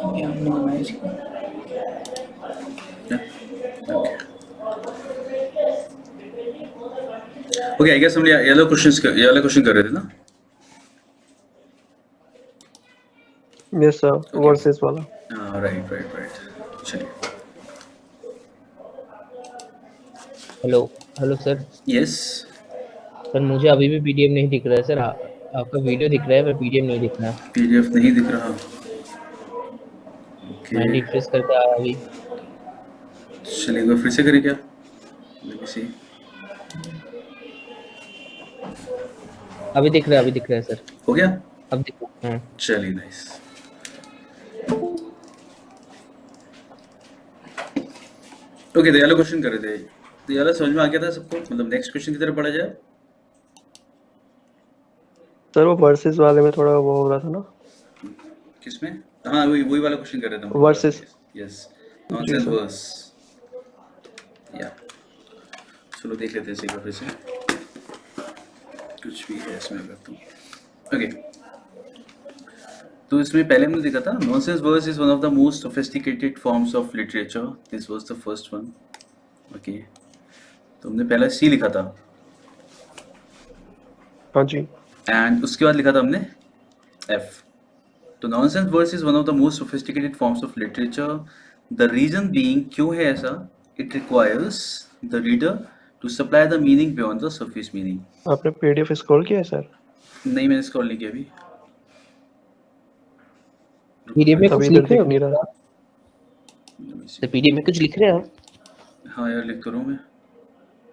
ये आपने बनाया इसको। ओके ओके, आई गेस हम ये वाला क्वेश्चन कर रहे थे ना? यस सर, ओके, वर्सेस वाला। राइट राइट राइट, चलिए। Hello hello sir. Yes, sir मुझे अभी भी पीडीएफ नहीं दिख रहा है सर। आपका वीडियो दिख रहा है पर पीडीएफ नहीं दिख रहा। पीडीएफ नहीं दिख रहा। ओके, मैं रिफ्रेश करके आया अभी। चलिए एक बार फिर से करें क्या? Let me see. अभी दिख रहा है, अभी दिख रहा है सर। हो गया? अब दिख रहा है। चलिए, नाइस। ओके, तो ये वाला क्वेश्चन कर रहे थे, तो ये वाला समझ में आ गया था सबको? मतलब नेक्स्ट क्वेश्चन की तरफ बढ़ा जाए। सर वो वर्सेस वाले में थोड़ा वो हो रहा था ना। किसमें? हाँ, वही वही वाला क्वेश्चन कर रहे थे हम। वर्सेस। यस, जी नॉनसेंस सर। वर्स। या चलो देख लेते हैं इसे एक बार फिर से, कुछ भी है इसमें अगर तो। ओके, तो इसमें पहले हमने देखा था nonsense verse is one of the most sophisticated forms of literature. This was the first one. Okay, तो हमने पहला सी लिखा था, हाँ जी। एंड उसके बाद लिखा था हमने एफ। तो nonsense verse is one of the most sophisticated forms of literature. The reason being, क्यों है ऐसा? It requires the reader to supply the meaning beyond the surface meaning. आपने पीडीएफ स्क्रॉल किया है सर? नहीं, मैंने स्क्रॉल नहीं किया अभी। पीडीएफ में अभी कुछ इधर लिख रहे दिख हो? नहीं रहा। तो पीडीएफ में कुछ लिख रहे हो? हाँ यार, लिख तो रहा हूँ मैं।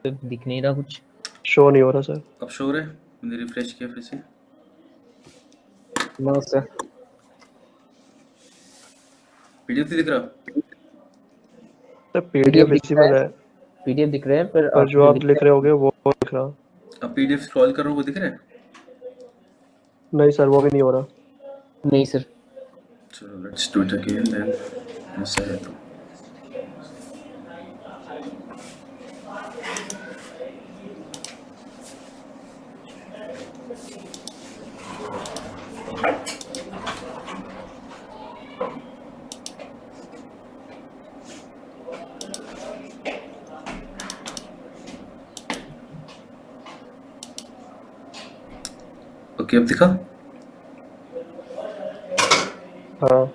तो दिख नहीं रहा कुछ। शो नहीं हो रहा सर। अब शो है, मैंने रिफ्रेश किया फिर से। No sir. पीडीएफ नहीं दिख रहा। सर पीडीएफ विजिबल है, पीडीएफ दिख रहे हैं पर पर जो आप लिख रहे होगे वो दिख रहा। अब पीडीएफ स्क्रॉल कर रहा हूँ, वो दिख रहा है? नहीं सर, वो भी नहीं हो रहा। नहीं सर। चलो let's do it again then. ऐसा है तो ओके, अब दिखा? हाँ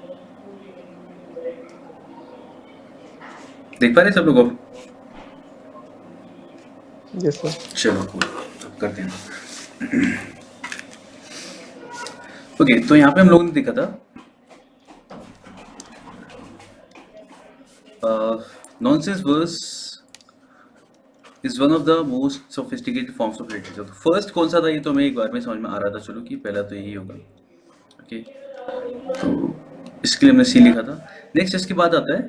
देख पा रहे हैं सब लोग अब? Yes sir. चलो cool, अब करते हैं। ओके, तो यहाँ पे हम लोगों ने देखा था nonsense verse is one of the most sophisticated forms of literature. तो फर्स्ट कौन सा था, ये तो हमें एक बार में समझ में आ रहा था, चलो कि पहला तो यही होगा। ओके, तो इसके लिए हमने सी लिखा था। नेक्स्ट इसके बाद आता है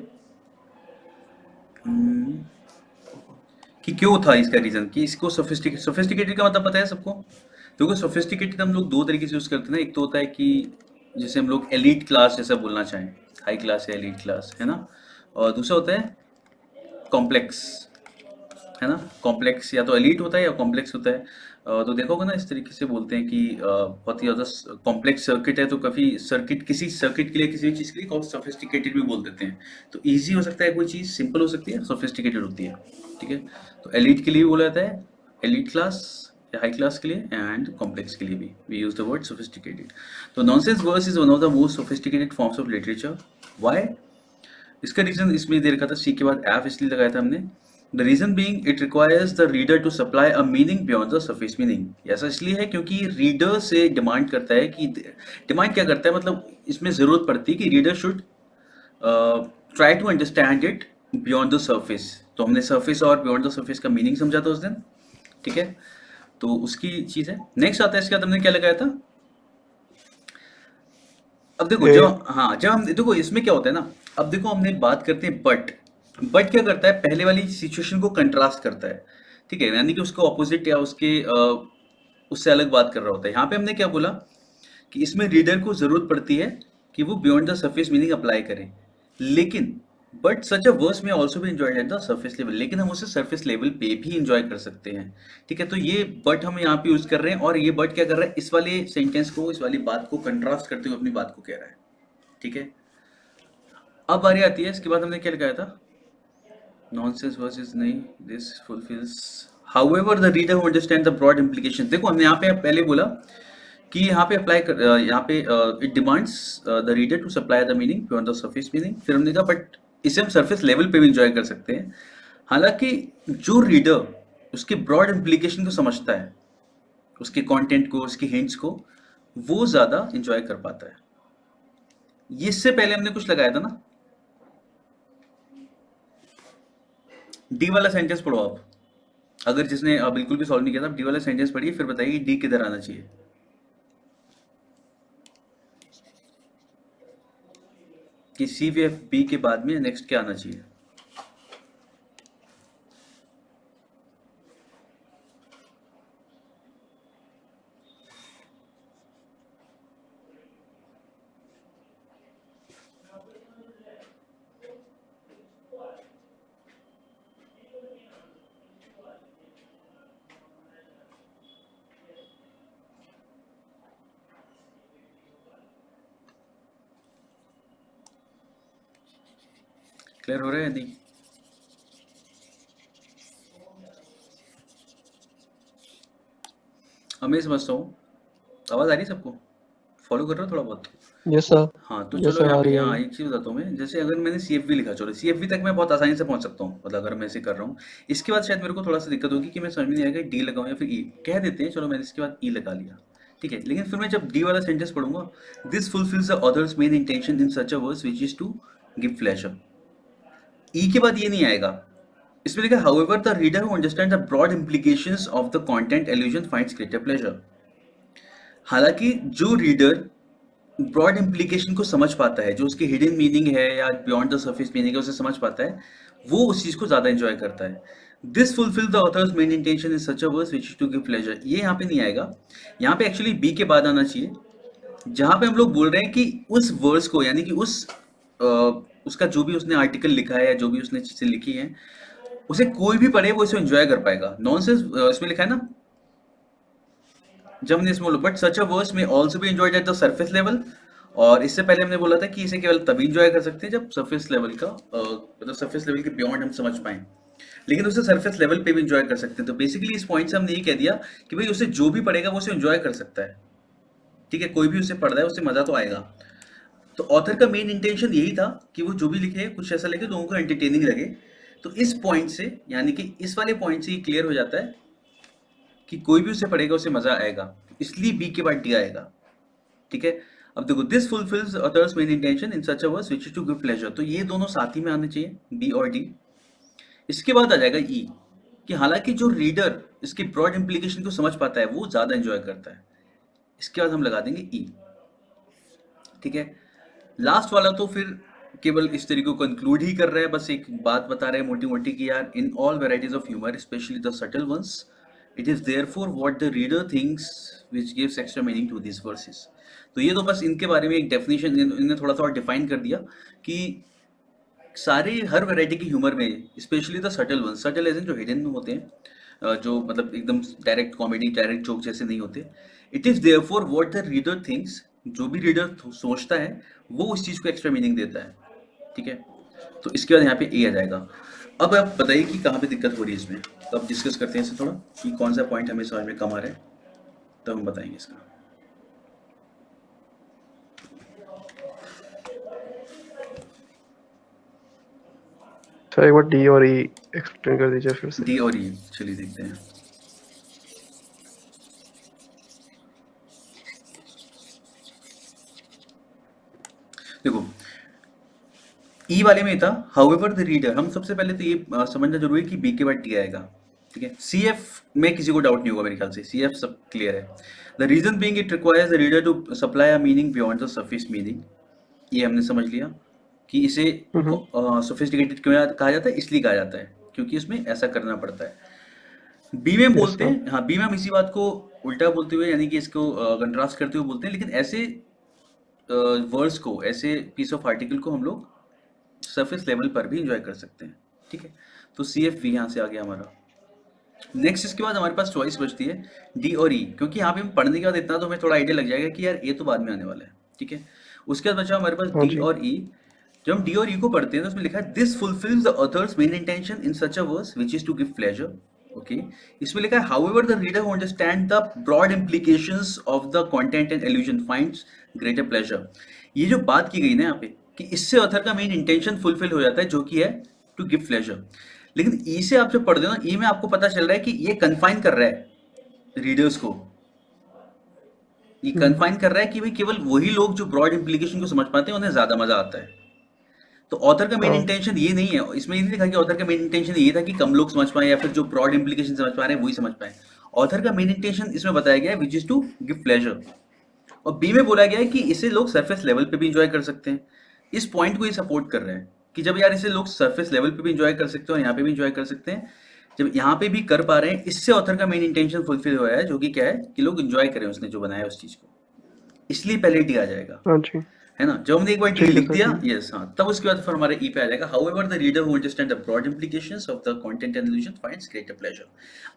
कि क्यों था इसका रीजन, कि इसको सोफिस्टिकेटेड का मतलब पता है सबको? देखो, सोफिस्टिकेटेड हम लोग दो तरीके से यूज करते हैं ना। एक तो होता है कि जैसे हम लोग एलीट क्लास जैसा बोलना चाहें, हाई क्लास या एलीट क्लास, है ना। और दूसरा होता है कॉम्प्लेक्स, है ना। कॉम्प्लेक्स या तो एलीट होता है या कॉम्प्लेक्स होता है। तो देखोगे ना, इस तरीके से बोलते हैं कि बहुत ही ज़्यादा कॉम्प्लेक्स सर्किट है तो काफ़ी सर्किट, किसी सर्किट के लिए, किसी भी चीज़ के लिए सोफिस्टिकेटेड भी बोल देते हैं। तो इजी हो सकता है कोई चीज़, सिंपल हो सकती है, सोफिस्टिकेटेड होती है। ठीक है, तो एलीट के लिए भी बोला जाता है, एलीट क्लास या हाई क्लास के लिए, एंड कॉम्प्लेक्स के लिए भी we use the word sophisticated. तो nonsense verse is one of the most sophisticated forms of literature. Why? इसका रीजन इसमें दे रखा था, सी के बाद एफ इसलिए लगाया था हमने। The reason being it requires the reader to supply a meaning beyond the surface meaning. ऐसा इसलिए है क्योंकि रीडर से डिमांड करता है कि, डिमांड क्या करता है, मतलब इसमें जरूरत पड़ती है कि reader should try to understand it beyond the surface. तो हमने सरफेस और बियॉन्ड द सरफेस का मीनिंग समझा था उस दिन। ठीक है, तो उसकी चीज है। नेक्स्ट आता है इसके बाद हमने क्या लगाया था? अब देखो, जब जब हम देखो इसमें क्या होता है ना, अब देखो हमने बात करते हैं बट क्या करता है, पहले वाली सिचुएशन को कंट्रास्ट करता है। ठीक है, यानी कि उसको ऑपोजिट या उसके उससे अलग बात कर रहा होता है। यहाँ पे हमने क्या बोला कि इसमें रीडर को जरूरत पड़ती है कि वो beyond the surface meaning apply करे, लेकिन बट सच अ वर्स में ऑल्सो भी enjoyed at the surface level, लेकिन हम उसे सरफेस लेवल पे भी एंजॉय कर सकते हैं। ठीक है, तो ये बट हम यहाँ पे यूज कर रहे हैं, और ये बट क्या कर रहा है, इस वाले सेंटेंस को, इस वाली बात को कंट्रास्ट करते हुए अपनी बात को कह रहा है। ठीक है, अब बारी आती है, इसके बाद हमने क्या लगाया था, नॉनसेंस वर्सेस नहीं, this fulfils however the reader who understand the broad implication. देखो हमने यहाँ पे पहले बोला कि यहाँ पे अप्लाई कर, यहाँ पे it demands the reader to supply the meaning beyond the surface meaning. फिर हमने कहा बट इसे हम सरफेस लेवल पे भी इंजॉय कर सकते हैं। हालांकि जो रीडर उसके ब्रॉड इम्प्लीकेशन को समझता है, उसके कंटेंट को, उसके हिंट्स को, वो ज्यादा इंजॉय कर पाता है। ये इससे पहले हमने कुछ लगाया था ना, डी वाला सेंटेंस पढ़ो आप, अगर जिसने बिल्कुल भी सॉल्व नहीं किया था, डी वाला सेंटेंस पढ़िए, फिर बताइए डी किधर आना चाहिए। कि सी वी एफ बी के बाद में नेक्स्ट क्या आना चाहिए। क्लियर हो रहा है या नहीं? अब मैं समझता हूँ, आवाज आ रही है सबको, फॉलो कर रहे हो थोड़ा बहुत? Yes sir. हाँ तो यस चलो सर, यहाँ आ पे, रही है। हाँ एक चीज बताता हूँ मैं, जैसे अगर मैंने सी एफ वी लिखा, चलो सी एफ वी तक मैं बहुत आसानी से पहुंच सकता हूँ, मतलब अगर मैं इसे कर रहा हूँ। इसके बाद शायद मेरे को थोड़ा सा दिक्कत होगी कि मैं समझ में नहीं आएगा डी लगाऊं या फिर ई। कह देते हैं, चलो मैंने इसके बाद ई लगा लिया, ठीक है। लेकिन फिर मैं जब डी वाला सेंटेंस पढ़ूंगा, this fulfils the author's main intention in such a verse which is to give pleasure. E के बाद ये नहीं आएगा, इसमें लिखा however the reader who understand the broad implications of the content allusion finds greater pleasure. हालांकि जो reader broad implication को समझ पाता है, जो उसकी हिडन मीनिंग है या बियॉन्ड द सरफेस मीनिंग है, उसे समझ पाता है, वो उस चीज को ज्यादा एंजॉय करता है। This fulfil the author's main intention in such a verse which is to give pleasure. ये यहाँ पे नहीं आएगा, यहाँ पे एक्चुअली बी के बाद आना चाहिए, जहां पे हम लोग बोल रहे हैं कि उस वर्स को, यानी कि उसका जो भी उसने आर्टिकल लिखा है या जो भी उसने चीजें लिखी हैं, उसे कोई भी पढ़े वो इसे एंजॉय कर पाएगा। नॉनसेंस इसमें लिखा है ना, जब हमने इसमें बोला बट सच अ वर्स में ऑल्सो भी enjoyed at the surface level, और इससे पहले हमने बोला था कि इसे केवल तभी एंजॉय कर सकते हैं जब सरफेस लेवल का, मतलब सरफेस लेवल के बियॉन्ड हम समझ पाए, लेकिन उसे सरफेस लेवल पे भी एंजॉय कर सकते हैं। तो बेसिकली इस पॉइंट से हमने ये कह दिया कि भाई उसे जो भी पढ़ेगा वो उसे एंजॉय कर सकता है, ठीक है। कोई भी उसे पढ़ रहा है, उसे मजा तो आएगा। तो ऑथर का मेन इंटेंशन यही था कि वो जो भी लिखे कुछ ऐसा लिखे लोगों को एंटरटेनिंग लगे। तो इस पॉइंट से, यानी कि इस वाले पॉइंट से ये क्लियर हो जाता है कि कोई भी उसे पढ़ेगा उसे मजा आएगा, इसलिए बी के बाद डी आएगा, ठीक है। अब देखो, this fulfils others main intention in such a verse which is to give pleasure. तो ये दोनों साथ ही में आने चाहिए, बी और डी। इसके बाद आ जाएगा ई, कि हालांकि जो रीडर इसके ब्रॉड इम्प्लीकेशन को समझ पाता है वो ज्यादा एंजॉय करता है। इसके बाद हम लगा देंगे ई, ठीक है। लास्ट वाला तो फिर केवल इस तरीके को कंक्लूड ही कर रहा है, बस एक बात बता रहे हैं मोटी मोटी कि यार in all varieties of humour specially the subtle ones it is therefore what the reader thinks which gives extra meaning to this verses. तो ये तो बस इनके बारे में एक डेफिनेशन इन्होंने थोड़ा सा और डिफाइन कर दिया कि सारे हर वैरायटी के ह्यूमर में specially the subtle ones, subtle as in जो हिडन होते हैं, जो मतलब एकदम डायरेक्ट कॉमेडी डायरेक्ट जोक जैसे नहीं होते, it is therefore what the reader thinks, जो भी रीडर सोचता है वो उस चीज को एक्स्ट्रा मीनिंग देता है, ठीक है। तो इसके बाद यहाँ पे ए आ जाएगा। अब आप बताइए कि कहाँ पे दिक्कत हो रही है इसमें, तो अब डिस्कस करते हैं इसे थोड़ा कि कौन सा पॉइंट हमें समझ में कम आ रहा है, तब हम बताएंगे इसका। सर एक बार डी और ई एक्सप्लेन कर दीजिए फिर से। डी और ई चलिए देखते हैं। देखो, ई वाले में था हाउएवर द रीडर, हम सबसे पहले तो ये समझना जरूरी है कि बी के बाद टी आएगा, ठीक है। सी एफ में किसी को डाउट नहीं होगा मेरे ख्याल से, सी एफ सब क्लियर है। The reason being it requires the reader to supply a meaning beyond the surface meaning, ये हमने समझ लिया कि इसे सोफिस्टिकेटेड क्यों कहा जाता है, इसलिए कहा जाता है क्योंकि इसमें ऐसा करना पड़ता है। बी में हम Yes, बोलते हैं, हाँ बी में हम इसी बात को उल्टा बोलते हुए, यानी कि इसको कंट्रास्ट करते हुए बोलते हैं, लेकिन ऐसे वर्ड्स को, ऐसे पीस ऑफ आर्टिकल को हम लोग सरफेस लेवल पर भी इंजॉय कर सकते हैं, ठीक है। तो सी एफ वी यहाँ से आ गया हमारा। नेक्स्ट इसके बाद हमारे पास चॉइस बचती है डी और ई, क्योंकि यहाँ पे हम पढ़ने के बाद इतना तो हमें थोड़ा आइडिया लग जाएगा कि यार ये तो बाद में आने वाला है, ठीक है। उसके बाद बचा हमारे पास हाँ डी जी। और ई। जब हम डी और ई को पढ़ते हैं तो उसमें लिखा है this fulfils the author's main intention in such a verse which is to give pleasure. Okay, इसमें लिखा है however the reader who understand the broad implications of the content and allusion finds greater pleasure. ये जो बात की गई ना यहाँ पे कि इससे ऑथर का मेन इंटेंशन फुलफिल हो जाता है जो कि है टू गिव प्लेजर। लेकिन ई से आप जब पढ़ते हो ना, ई में आपको पता चल रहा है कि ये कन्फाइन कर रहा है रीडर्स को, ये कन्फाइन कर रहा है कि भाई केवल वही लोग जो ब्रॉड implication को समझ पाते हैं उन्हें ज्यादा मजा आता है। तो ऑथर का मेन हाँ इंटेंशन ये नहीं है, इसमें ये नहीं लिखा कि ऑथर का मेन इंटेंशन ये था कि कम लोग समझ पाए या फिर जो ब्रॉड implication समझ पा रहे हैं वही समझ पाए। ऑथर का मेन इंटेंशन इसमें बताया गया है which is to give pleasure. और बी में बोला गया है कि इसे लोग सरफेस लेवल पे भी इंजॉय कर सकते हैं। इस पॉइंट को ये सपोर्ट कर रहे हैं कि जब यार इसे लोग सरफेस लेवल पे भी इंजॉय कर सकते हैं और यहाँ पे भी इंजॉय कर सकते हैं, जब यहाँ पे भी कर पा रहे हैं, इससे ऑथर का मेन इंटेंशन फुलफिल हुआ है जो कि क्या है कि लोग इंजॉय करें उसने जो बनाया उस चीज को, इसलिए पहले डी आ जाएगा, हाँ जी, है ना। जब हमने एक बार डी ठीक है लिख सर, दिया, ठीक है। यस हाँ, तब उसके बाद फिर हमारे ई पे आ जाएगा however the reader who understand the broad implications of the content and illusion finds greater pleasure.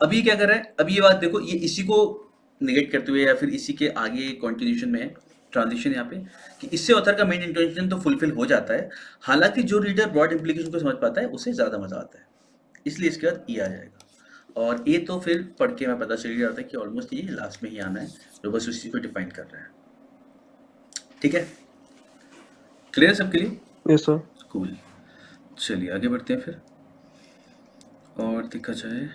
अब ये क्या कर रहा है, अब ये बात देखो, ये इसी को निगेट करते हुए या फिर इसी के आगे कंटिन्यूशन में ट्रांजिशन यहाँ पे कि इससे ऑथर का मेन इंटेंशन तो फुलफिल हो जाता है, हालांकि जो रीडर ब्रॉड implication को समझ पाता है उसे ज्यादा मजा आता है, इसलिए इसके बाद ई आ जाएगा। और ए तो फिर पढ़ के मैं पता चल ही जाता है कि ऑलमोस्ट ये लास्ट में ही आना है, जो बस उसी को डिफाइन कर रहा है। ठीक है, क्लियर सबके लिए? Yes sir. कूल, चलिए आगे बढ़ते हैं फिर। और देखा जाए,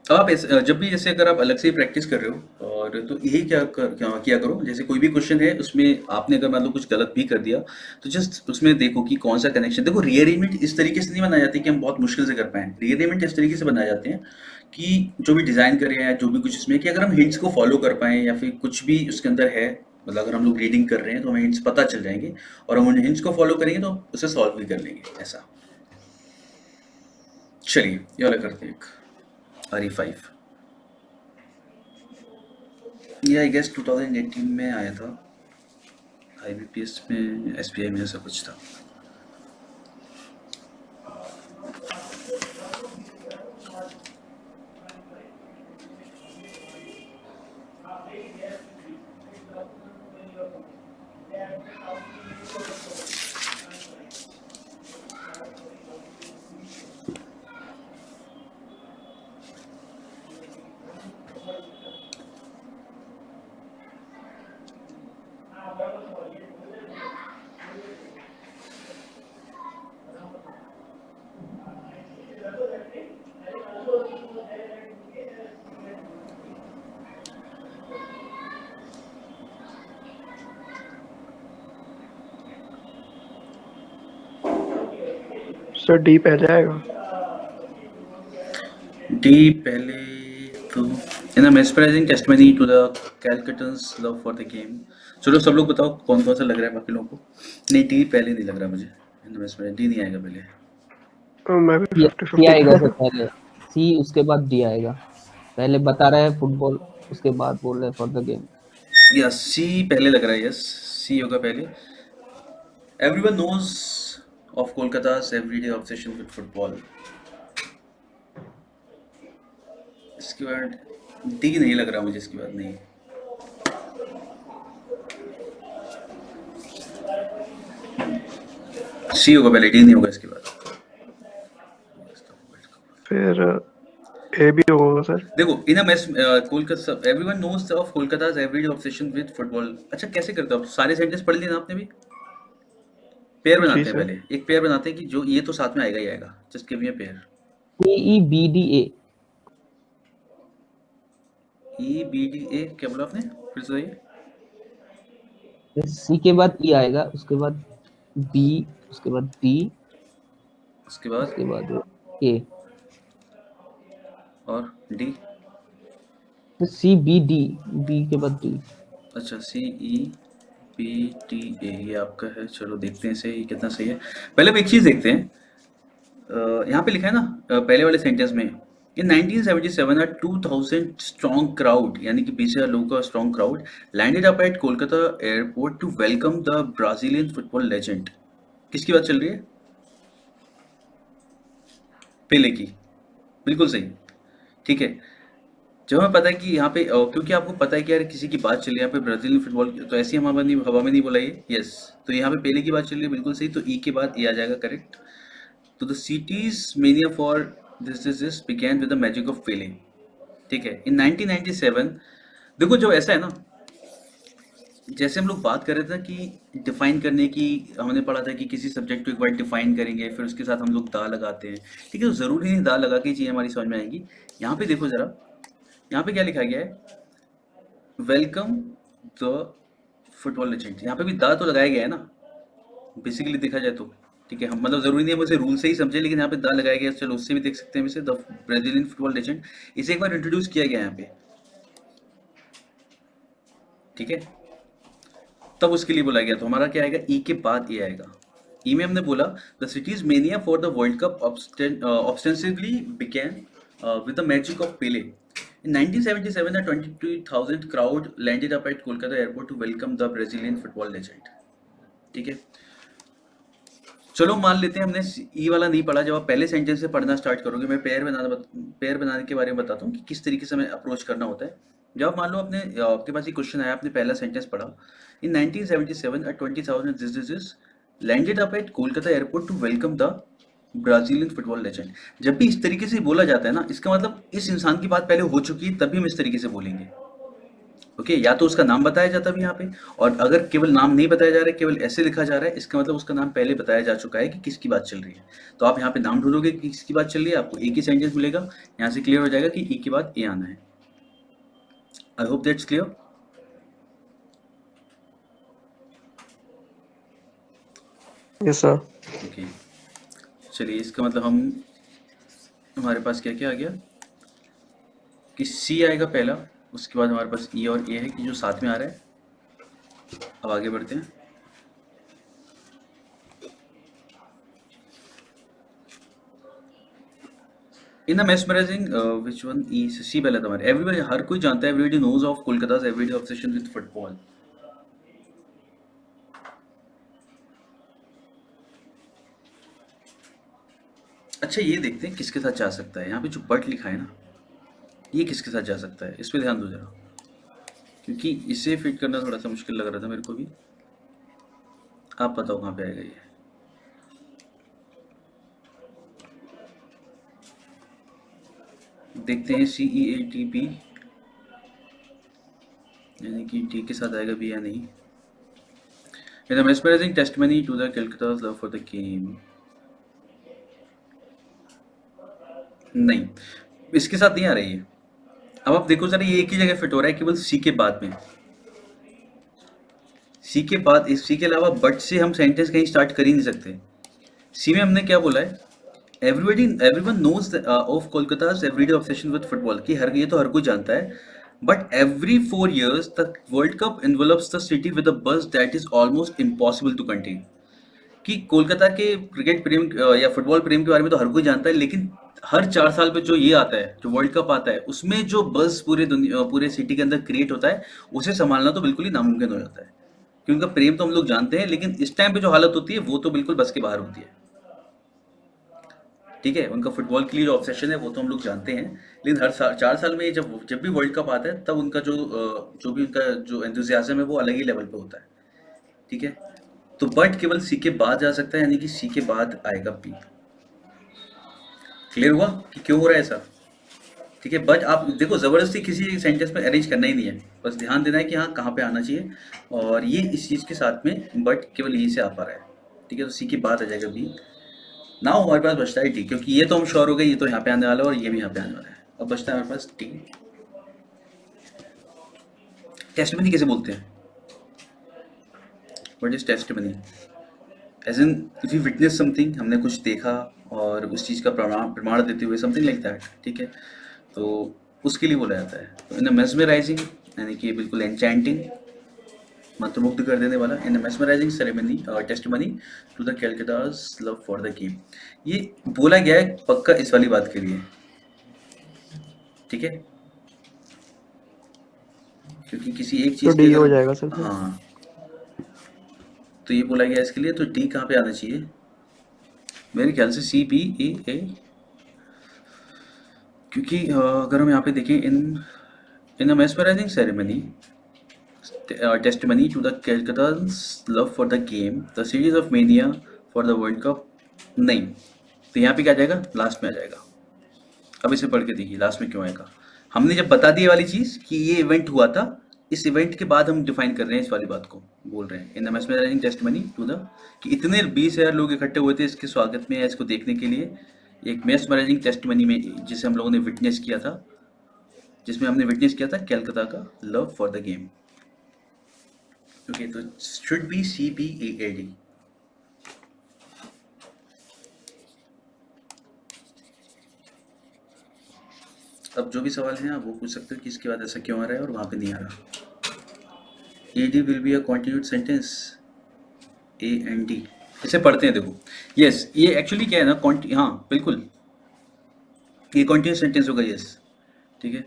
अब आप जब भी जैसे अगर आप अलग से प्रैक्टिस कर रहे हो और तो यही क्या किया करो, जैसे कोई भी क्वेश्चन है उसमें आपने अगर मान लो कुछ गलत भी कर दिया तो जस्ट उसमें देखो कि कौन सा कनेक्शन। देखो रीअरेंजमेंट इस तरीके से नहीं बनाए जाते कि हम बहुत मुश्किल से कर पाए, रीअरेंजमेंट इस तरीके से बनाए जाते हैं कि जो भी डिजाइन करें या जो भी कुछ इसमें कि अगर हम हिंट्स को फॉलो कर पाए या फिर कुछ भी उसके अंदर है, मतलब अगर हम लोग रीडिंग कर रहे हैं तो हमें हिंट्स पता चल जाएंगे और हम उन हिंट्स को फॉलो करेंगे तो उसे सॉल्व भी कर लेंगे, ऐसा। चलिए ये वाला करते हैं एक RE5, ये आई गेस 2018 में आया था, IBPS में, SBI में, ऐसा कुछ था। सर डी पहले आएगा। डी पहले तो in a mesmerising testimony to the Calcuttans love for the game. चलो सब लोग बताओ कौन कौन सा लग रहा है बाकी लोगों को। नहीं, डी पहले नहीं लग रहा मुझे, इन द मेस्मराइजिंग डी नहीं आएगा पहले। मैं भी सी 50-50 आएगा सर पहले, सी उसके बाद डी आएगा। पहले बता रहा है फुटबॉल, उसके बाद बोल रहे for the game. Yes, C पहले लग रहा है, यस सी होगा पहले। Everyone knows of Kolkata's everyday obsession with football. इसके बाद डी नहीं लग रहा मुझे, इसके बाद नहीं। सी होगा पहले, डी नहीं होगा इसके बाद। फिर ए भी होगा सर। देखो in a match Kolkata, everyone knows of Kolkata's everyday obsession with football. अच्छा कैसे करते हो आप, सारे सेंटेंस पढ़ लिए ना आपने भी? पेयर जी बनाते हैं, सर। पहले एक पेयर बनाते हैं कि जो ये तो साथ में आएगा ही आएगा, just give me a pair. CEBDA। EBDA क्या बोला आपने, फिर से बताइए। सी के बाद ई आएगा, उसके बाद बी, उसके बाद डी, उसके बाद उसके बाद ए। और डी। तो CBD, बी के बाद डी। अच्छा CEBDA ये आपका है, चलो देखते हैं सही कितना सही है। पहले अब एक चीज देखते हैं, यहाँ पे लिखा है ना पहले वाले सेंटेंस में, इन 1977 a 2000 strong crowd, यानी कि 20,000 लोगों का strong crowd landed up at Kolkata airport to welcome the Brazilian football legend. किसकी बात चल रही है? पेले की, बिल्कुल सही, ठीक है। जब हमें पता है कि यहाँ पे क्योंकि आपको पता है कि यार किसी की बात चल रही है यहाँ पे ब्राजीलियन फुटबॉल, तो ऐसी हवा में नहीं बोला ये, यस। तो यहाँ पे पेले की बात चल रही है, बिल्कुल सही, तो ई के बाद ए आ जाएगा, करेक्ट। तो the city's mania for this began with the magic of Pele, ठीक है, इन 1997। देखो जो ऐसा है ना, जैसे हम लोग बात कर रहे थे कि डिफाइन करने की, हमने पढ़ा था कि किसी सब्जेक्ट को एक बार डिफाइन करेंगे फिर उसके साथ हम लोग दा लगाते हैं, ठीक है, तो ज़रूरी नहीं दा लगा के ही चीज़ें हमारी समझ में आएंगी। यहाँ पे देखो ज़रा, यहाँ पे क्या लिखा गया है, वेलकम द फुटबॉल लेजेंड, यहाँ पे भी दा तो लगाया गया है ना, बेसिकली देखा जाए तो, ठीक है, हम मतलब ज़रूरी नहीं है मुझे रूल से ही समझे, लेकिन यहाँ पे दा लगाया गया है, चलो उससे भी देख सकते हैं, वैसे द ब्राजीलियन फुटबॉल लेजेंड, इसे एक बार इंट्रोड्यूस किया गया है यहाँ पे, ठीक है, तब उसके लिए बोला गया, तो हमारा क्या आएगा, ई के बाद ए आएगा। ई में हमने बोला the city's mania for the world cup ostensibly began with the magic of Pele. In 1977, a 22,000 crowd landed up at Kolkata airport to welcome the Brazilian football legend. ठीक है, चलो मान लेते हैं हमने ई वाला नहीं पढ़ा। जब आप पहले सेंटेंस से पढ़ना स्टार्ट करोगे, मैं पेयर बनाने के बारे में बताता हूँ कि किस तरीके से हमें अप्रोच करना होता है। जब मान लो आपके पास ये क्वेश्चन आया, आपने पहला सेंटेंस पढ़ा, इन 1977 a 20,000 diseases landed up at Kolkata airport to welcome the Brazilian football legend. जब भी इस तरीके से बोला जाता है ना, इसका मतलब इस इंसान की बात पहले हो चुकी है, तभी हम इस तरीके से बोलेंगे। ओके, या तो उसका नाम बताया जाता है यहाँ पे, और अगर केवल नाम नहीं बताया जा रहा है, केवल ऐसे लिखा जा रहा है, इसका मतलब उसका नाम पहले बताया जा चुका है कि किसकी बात चल रही है। तो आप यहाँ पे नाम ढूंढोगे कि किसकी बात चल रही है, आपको एक ही सेंटेंस मिलेगा, यहाँ से क्लियर हो जाएगा कि ई के बाद ए आना है। I hope that's clear. Yes sir. Okay, चलिए, इसका मतलब हमारे पास क्या क्या आ गया कि सी आएगा पहला, उसके बाद हमारे पास ई और ए है कि जो साथ में आ रहा है। अब आगे बढ़ते हैं। In the mesmerising which one, E से सी पहला था हमारे, एवरीबॉडी, हर कोई जानता है, everybody knows of Kolkata's everyday obsession with football. अच्छा, ये देखते हैं किसके साथ जा सकता है। यहाँ पे जो बट लिखा है ना, ये किसके साथ जा सकता है, इस पे ध्यान दो जरा, क्योंकि इसे फिट करना थोड़ा सा मुश्किल लग रहा था मेरे को भी। आप बताओ कहाँ पे आएगा ये। देखते हैं, सी ई ए टी बी, यानी कि टी के साथ आएगा भी या नहीं। In a mesmerizing testimony to the Calcutta's love for the game, नहीं, इसके साथ नहीं आ रही है। अब आप देखो जरा, ये एक ही जगह फिट हो रहा है, केवल सी के बाद में, सी के बाद, इस सी के अलावा बट से हम सेंटेंस कहीं स्टार्ट कर ही नहीं सकते। सी में हमने क्या बोला है, everyone knows of Kolkata's everyday obsession with football, कि हर, ये तो हर कोई जानता है, but every 4 years the world cup envelops the city with a buzz that is almost impossible to contain. कि कोलकाता के क्रिकेट प्रेम या फुटबॉल प्रेम के बारे में तो हर कोई जानता है, लेकिन हर 4 साल पे जो ये आता है, जो वर्ल्ड कप आता है, उसमें जो बज़ पूरे दुनिया, पूरे सिटी के अंदर क्रिएट होता है, उसे संभालना तो बिल्कुल ही नामुमकिन हो जाता है। क्योंकि उनका प्रेम तो हम लोग जानते हैं, लेकिन इस टाइम पे जो हालत होती है वो तो बिल्कुल बस के बाहर होती है। ठीक है, उनका फुटबॉल के लिए जो ऑब्सेशन है वो तो हम लोग जानते हैं, लेकिन हर 4 साल में जब भी वर्ल्ड कप आता है, तब उनका जो भी उनका जो एंथुसियाज्म है वो अलग ही लेवल पे होता है। ठीक है, तो बट केवल सी के बाद जा सकता है, यानी कि सी के बाद आएगा बी। क्लियर हुआ कि क्यों हो रहा है ऐसा। ठीक है, बट आप देखो, जबरदस्ती किसी सेंटेंस में अरेंज करना ही नहीं है, बस ध्यान देना है कि हाँ कहाँ पे आना चाहिए, और ये इस चीज़ के साथ में बट केवल यही से आ पा रहा है। ठीक है, तो सी के बाद आ जाएगा बी। ना हमारे पास बचता है टी, क्योंकि ये तो हम श्योर हो गए, ये तो यहाँ पे आने वाला है और ये भी यहाँ पे आने वाला है। अब बचता है हमारे पास टी। टेस्टमनी कैसे बोलते हैं, what is testimony, as in if you witness something, हमने कुछ देखा और उस चीज़ का प्रमाण देते हुए, समथिंग लाइक दैट। ठीक है, तो उसके लिए बोला जाता है। तो इन मेस्मराइजिंग, यानी कि बिल्कुल एनचैंटिंग, मंत्रमुग्ध कर देने वाला, in mesmerising ceremony testimony to the Calcutta's love for the game. ये बोला गया है पक्का इस वाली बात के लिए। ठीक है, क्योंकि किसी एक तो चीज़ डी की हो अगर, जाएगा सर। हाँ, तो ये बोला गया इसके लिए, तो डी कहाँ पे आना चाहिए, मेरे ख्याल से सी बी ए ए, क्योंकि अगर हम यहाँ पे देखें in a mesmerising ceremony testimony to the Calcutta's love for the game, the series of mania for the World Cup, नहीं, तो यहाँ पे क्या आ जाएगा, लास्ट में आ जाएगा। अब इसे पढ़ के देखिए लास्ट में क्यों आएगा। हमने जब बता दी ये वाली चीज कि ये इवेंट हुआ था, इस इवेंट के बाद हम डिफाइन कर रहे हैं इस वाली बात को, बोल रहे हैं in the mesmerising testimony to the, कि इतने 20,000 लोग इकट्ठे हुए थे इसके स्वागत में या इसको देखने के लिए, एक मेस्मराइजिंग टेस्टिमनी में जिसे हम लोगों ने विटनेस किया था, जिसमें हमने विटनेस किया था कैलकाता का love for the game. Okay, तो शुड बी CPAAD। अब जो भी सवाल हैं आप वो पूछ सकते हो कि इसके बाद ऐसा क्यों आ रहा है और वहां पे नहीं आ रहा। AD will be a continued sentence, AND। इसे पढ़ते हैं, देखो यस, ये एक्चुअली क्या है ना, हाँ बिल्कुल ये कॉन्टिन्यूड सेंटेंस होगा, यस ठीक है।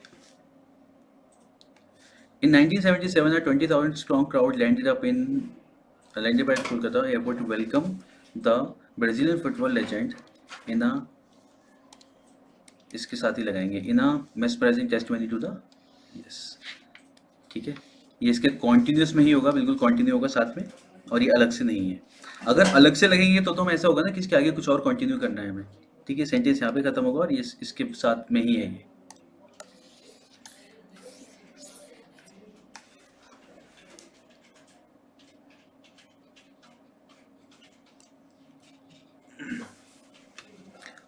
In 1977, a 20,000 strong crowd landed by Kolkata airport to welcome the Brazilian football legend in a, इसके साथ ही लगाएंगे, in a mesmerizing testimony to the, yes ठीक है। ये इसके कॉन्टिन्यूस में ही होगा, बिल्कुल कॉन्टिन्यू होगा साथ में, और ये अलग से नहीं है। अगर अलग से लगेंगे तो हम ऐसा होगा ना कि इसके आगे कुछ और कॉन्टिन्यू करना है हमें, ठीक है। सेंटेंस यहाँ पे खत्म होगा और ये इसके साथ में ही है ये।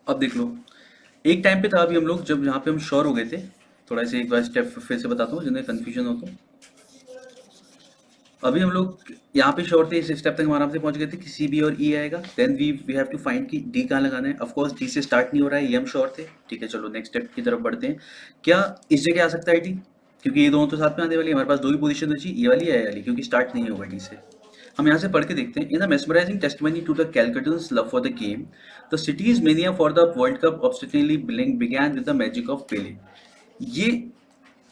अब देख लो, एक टाइम पे था अभी हम लोग जब यहाँ पे हम श्योर हो गए थे, थोड़ा सा एक बार स्टेप फिर से बताता हूँ जिन्हें कंफ्यूजन हो तो। अभी हम लोग यहाँ पे श्योर थे, इस स्टेप तक हम आराम से पहुंच गए थे कि CB और E आएगा, then we have to find कि D कहाँ लगाना है। ऑफ कोर्स D से स्टार्ट नहीं हो रहा है, ये हम श्योर थे, ठीक है। चलो नेक्स्ट स्टेप की तरफ बढ़ते हैं। क्या इस जगह आ सकता है D? क्योंकि ये दोनों तो साथ में आने वाली है, हमारे पास दो ही पोजीशन बची, ये वाली है वाली, क्योंकि स्टार्ट नहीं होगा D से। हम यहाँ से पढ़ के देखते हैं। In the mesmerising testimony to the Calcuttans love for the game, the city's mania for the world cup obstinately began with the magic of Pele. ये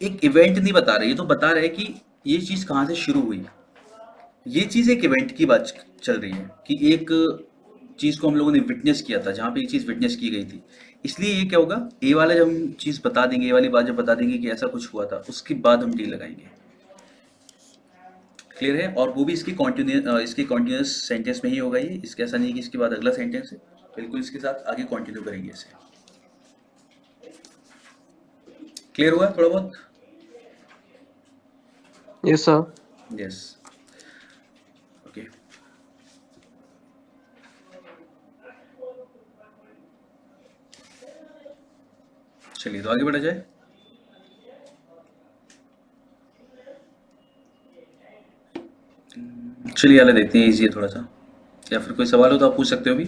एक इवेंट नहीं बता रहे, ये तो बता रहे कि ये चीज कहाँ से शुरू हुई। ये चीज एक इवेंट की बात चल रही है कि एक चीज को हम लोगों ने विटनेस किया था, जहाँ पे ये चीज विटनेस की गई थी। इसलिए ये क्या होगा, ए वाला जब हम चीज बता देंगे, ये वाली बात जब बता देंगे कि ऐसा कुछ हुआ था, उसके बाद हम डी लगाएंगे। क्लियर है? और वो भी इसकी कॉन्टिन्यूस सेंटेंस में ही होगा ये, इसके ऐसा नहीं कि इसके बाद अगला सेंटेंस है, बिल्कुल इसके साथ आगे कंटिन्यू करेंगे इसे। क्लियर हुआ थोड़ा बहुत? Yes sir. Yes, okay. चलिए तो आगे बढ़ा जाए। चलिए वाला देखते हैं, इजी है थोड़ा सा, या फिर कोई सवाल हो तो आप पूछ सकते हो भी।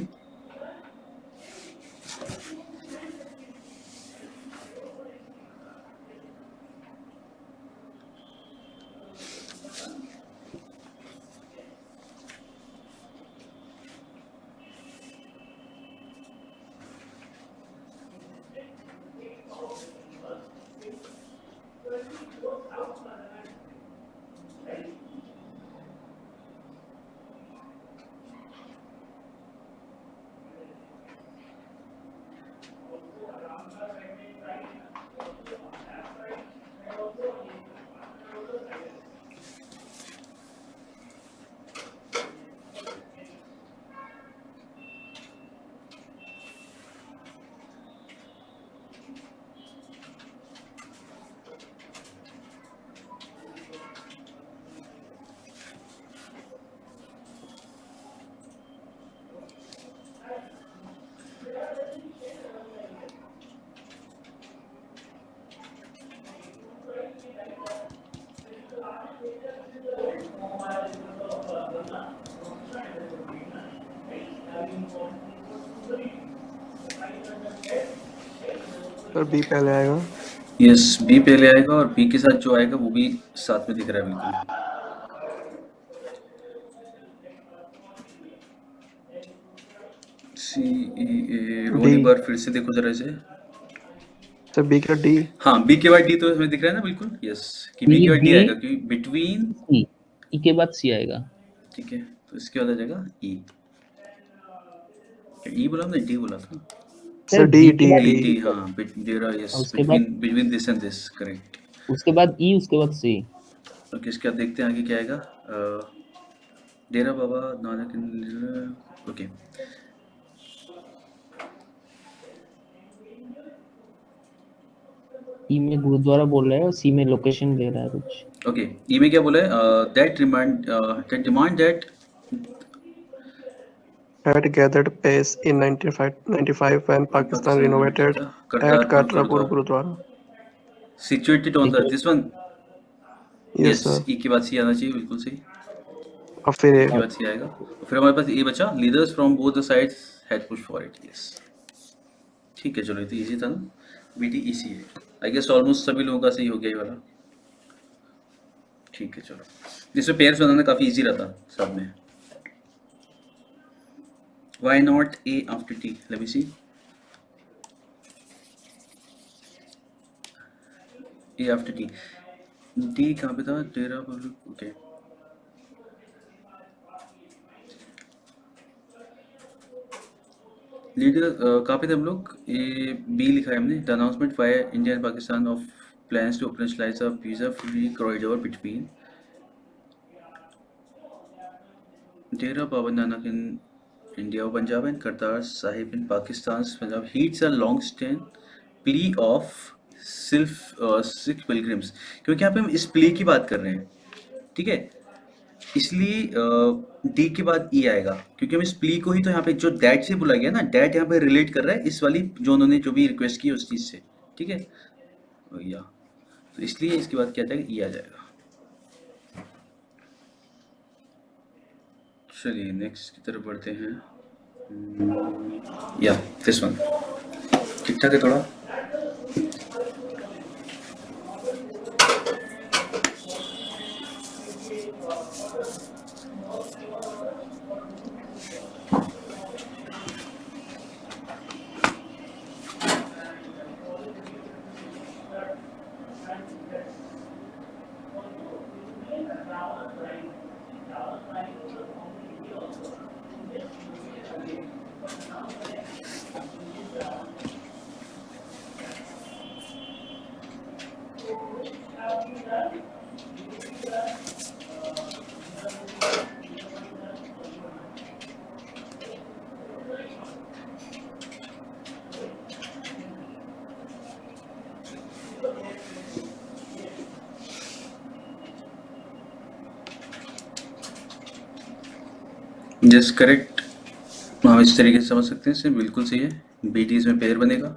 सर बी पहले आएगा। यस, बी पहले आएगा और बी के साथ जो आएगा वो भी साथ में दिख रहा है बिल्कुल। CEA रोल एक बार फिर से देखो जरा इसे। सर बी का डी। हाँ, बी के बाद डी तो हमें दिख रहा है ना बिल्कुल, यस, कि बी के बाद डी आएगा क्योंकि बिटवीन सी, ई के बाद सी आएगा। ठीक है, तो इसके बाद आ जाएगा ई। क्या ई बोला हमने, डी बोला था? सर D डी के डी बाद डी डी डी E है, हाँ डेरा यस और उसके बाद between this and this correct. उसके बाद E, उसके बाद C। ओके इसके बाद देखते हैं आगे क्या आएगा। डेरा बाबा नानक ओके E में गुरुद्वारा बोल रहा है और C में लोकेशन दे रहा है कुछ। ओके ई में क्या बोला है that demand that had gathered pace in 95 when Pakistan Pakistan renovated at Kartarpur Kartarpur Gurudwara Gurudwara. Situated on ठीक द है, this one. Yes, yes sir. E के बाद सी आना चाहिए बिल्कुल सही। और फिर ई ये के बाद सी आएगा और फिर हमारे पास ए बचा leaders from both the sides had push for it yes. ठीक है चलो ये तो इजी था ना। बीटी इसी है आई गेस ऑलमोस्ट सभी लोगों का सही हो गया ये वाला। ठीक है चलो जिसमें पेयर्स बनाना काफ़ी इजी रहता सब में। Why not A after T? Let me see. A after T. D कहाँ पे था? तेरा पब्लिक ओके। लीडर कहाँ पे थे हम लोग? ए बी लिखा है हमने। The announcement by India and Pakistan of plans to operationalise a visa free corridor between Dera Baba Nanak in India or Punjab and Kartar Sahib in Pakistan's Punjab heeds a long stand plea of Sikh pilgrims। क्योंकि यहाँ पे हम इस play की बात कर रहे हैं ठीक है इसलिए डी के बाद ई आएगा क्योंकि हम इस प्ली को ही तो यहाँ पे जो डैट से बुला गया ना डैट यहाँ पे रिलेट कर रहा है इस वाली जो उन्होंने जो भी रिक्वेस्ट की उस चीज से ठीक है भैया तो इसलिए इसके बाद क्या जाएगा ई आ जाएगा। चलिए नेक्स्ट की तरफ बढ़ते हैं। या दिस वन ठीक ठाक है थोड़ा। जस्ट करेक्ट हम इस तरीके से समझ सकते हैं इसे बिल्कुल सही है बीटी इसमें पेयर बनेगा।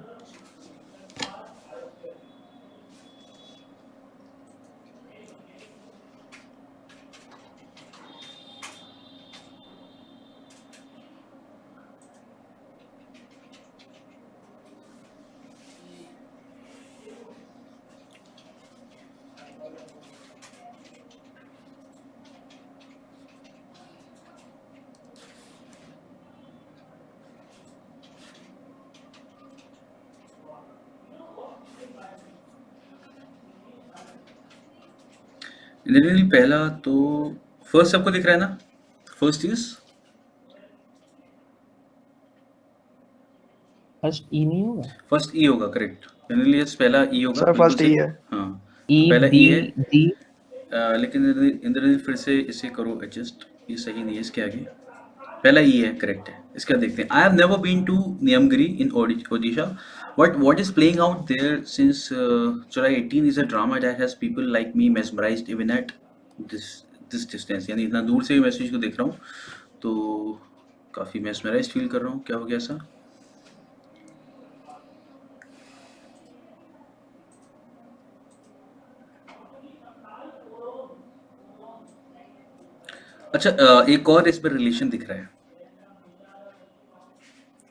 जनरली पहला तो फर्स्ट सबको दिख रहा है ना फर्स्ट इज फर्स्ट E नहीं होगा? फर्स्ट ई होगा करेक्ट जनरली यस पहला ई होगा सर बिल्कुल फर्स्ट सही ही है। हाँ E, पहला B, ई है D। लेकिन इंद्रनील फिर से इसे करो एडजस्ट ये सही नहीं है इसके आगे पहला ई है करेक्ट है। इसका देखते हैं I have never been to Niyamgiri in Odisha but what is playing out there since July 18 is a drama that has people like me mesmerized even at this this distance यानी इतना दूर से भी मैसेज को देख रहा हूँ तो काफ़ी मेस्मराइज्ड फील कर रहा हूँ क्या हो गया ऐसा। अच्छा एक और इस पर रिलेशन दिख रहा है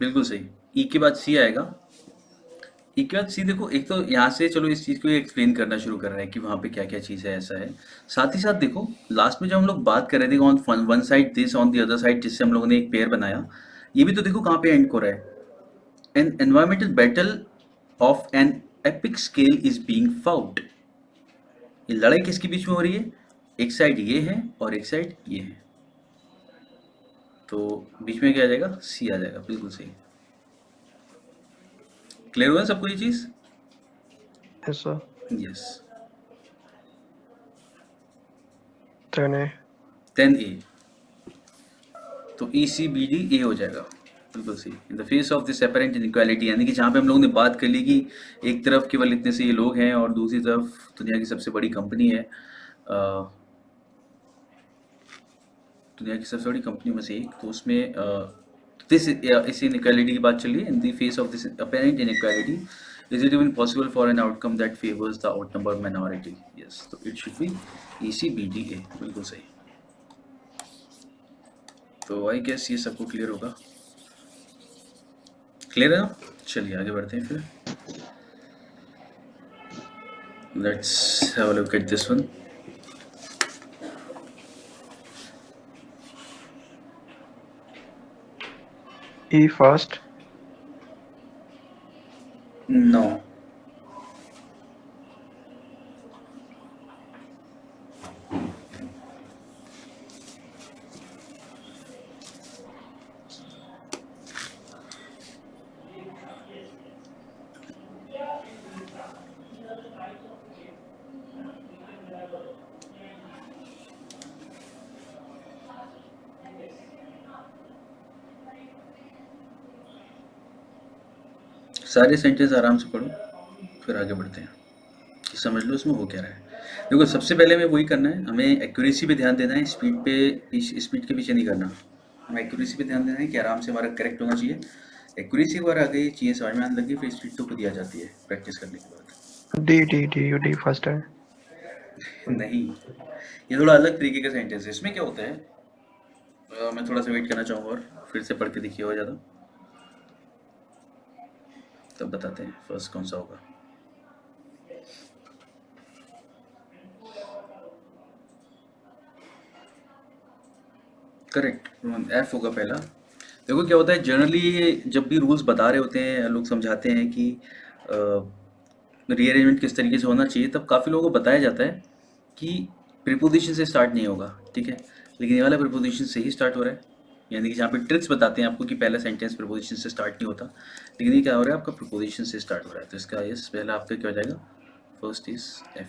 बिल्कुल सही ई के बाद सी आएगा। ई के बाद सी देखो एक तो यहाँ से चलो इस चीज़ को एक्सप्लेन करना शुरू कर रहे हैं कि वहाँ पे क्या क्या चीज़ है ऐसा है साथ ही साथ देखो लास्ट में जब हम लोग बात कर रहे थे on one side this on the other side जिससे हम लोगों ने एक पेयर बनाया ये भी तो देखो कहाँ पे एंड हो रहा है N environmental battle of an epic scale is being fought. ये लड़ाई किसके बीच में हो रही है एक साइड ये है और एक साइड ये है तो बीच में क्या आ जाएगा सी आ जाएगा बिल्कुल सही। क्लियर हुआ सबको ये चीज? Yes sir. Yes. 10A. 10A, तो ECBD A हो जाएगा, बिल्कुल सही। इन the face of this apparent inequality, यानी कि जहाँ पे हम लोगों ने बात कर ली कि एक तरफ केवल इतने से ये लोग हैं और दूसरी तरफ दुनिया की सबसे बड़ी कंपनी है, दुनिया की सबसे बड़ी कंपनी में से एक, तो उसमें दिस इस इनइक्वालिटी की बात चल रही है। In the face of this apparent inequality is it even possible for an outcome that favours the outnumber minority? Yes, तो इट शुड बी ECBD A, बिल्कुल सही। तो आई गेस ये सबको क्लियर होगा। क्लियर है ना? चलिए आगे बढ़ते हैं फिर। Let's have a look at this one. E fast. No, सारे सेंटेंस आराम से पढ़ो फिर आगे बढ़ते हैं कि समझ लो इसमें हो क्या रहा है। देखो सबसे पहले हमें वही करना है, हमें एक्यूरेसी पे ध्यान देना है, स्पीड पे, स्पीड के पीछे नहीं करना। हमें एक्यूरेसी पे ध्यान देना है कि आराम से हमारा करेक्ट होना चाहिए। एक्यूरेसी एक बार आ गई, चीज़ें समझ में आने लगी, फिर स्पीड तो खुद ही आ जाती है प्रैक्टिस करने के बाद। D first है। नहीं, ये थोड़ा अलग तरीके का सेंटेंस है। इसमें क्या होता है, मैं थोड़ा सा वेट करना चाहूँगा और फिर से पढ़ के देखिए हो ज़्यादा, तब बताते हैं फर्स्ट कौन सा होगा। करेक्ट, F होगा पहला। देखो क्या होता है, जनरली जब भी रूल्स बता रहे होते हैं, लोग समझाते हैं कि रीअरेंजमेंट किस तरीके से होना चाहिए, तब काफ़ी लोगों को बताया जाता है कि प्रीपोजिशन से स्टार्ट नहीं होगा, ठीक है, लेकिन ये वाला प्रीपोजिशन से ही स्टार्ट हो रहा है। यानी कि जहाँ पे ट्रिक्स बताते हैं आपको कि पहला सेंटेंस प्रीपोजिशन से स्टार्ट नहीं होता, लेकिन ये क्या हो रहा है, आपका प्रीपोजिशन से स्टार्ट हो रहा है। तो इसका यस पहला आपका क्या हो जाएगा, first is F।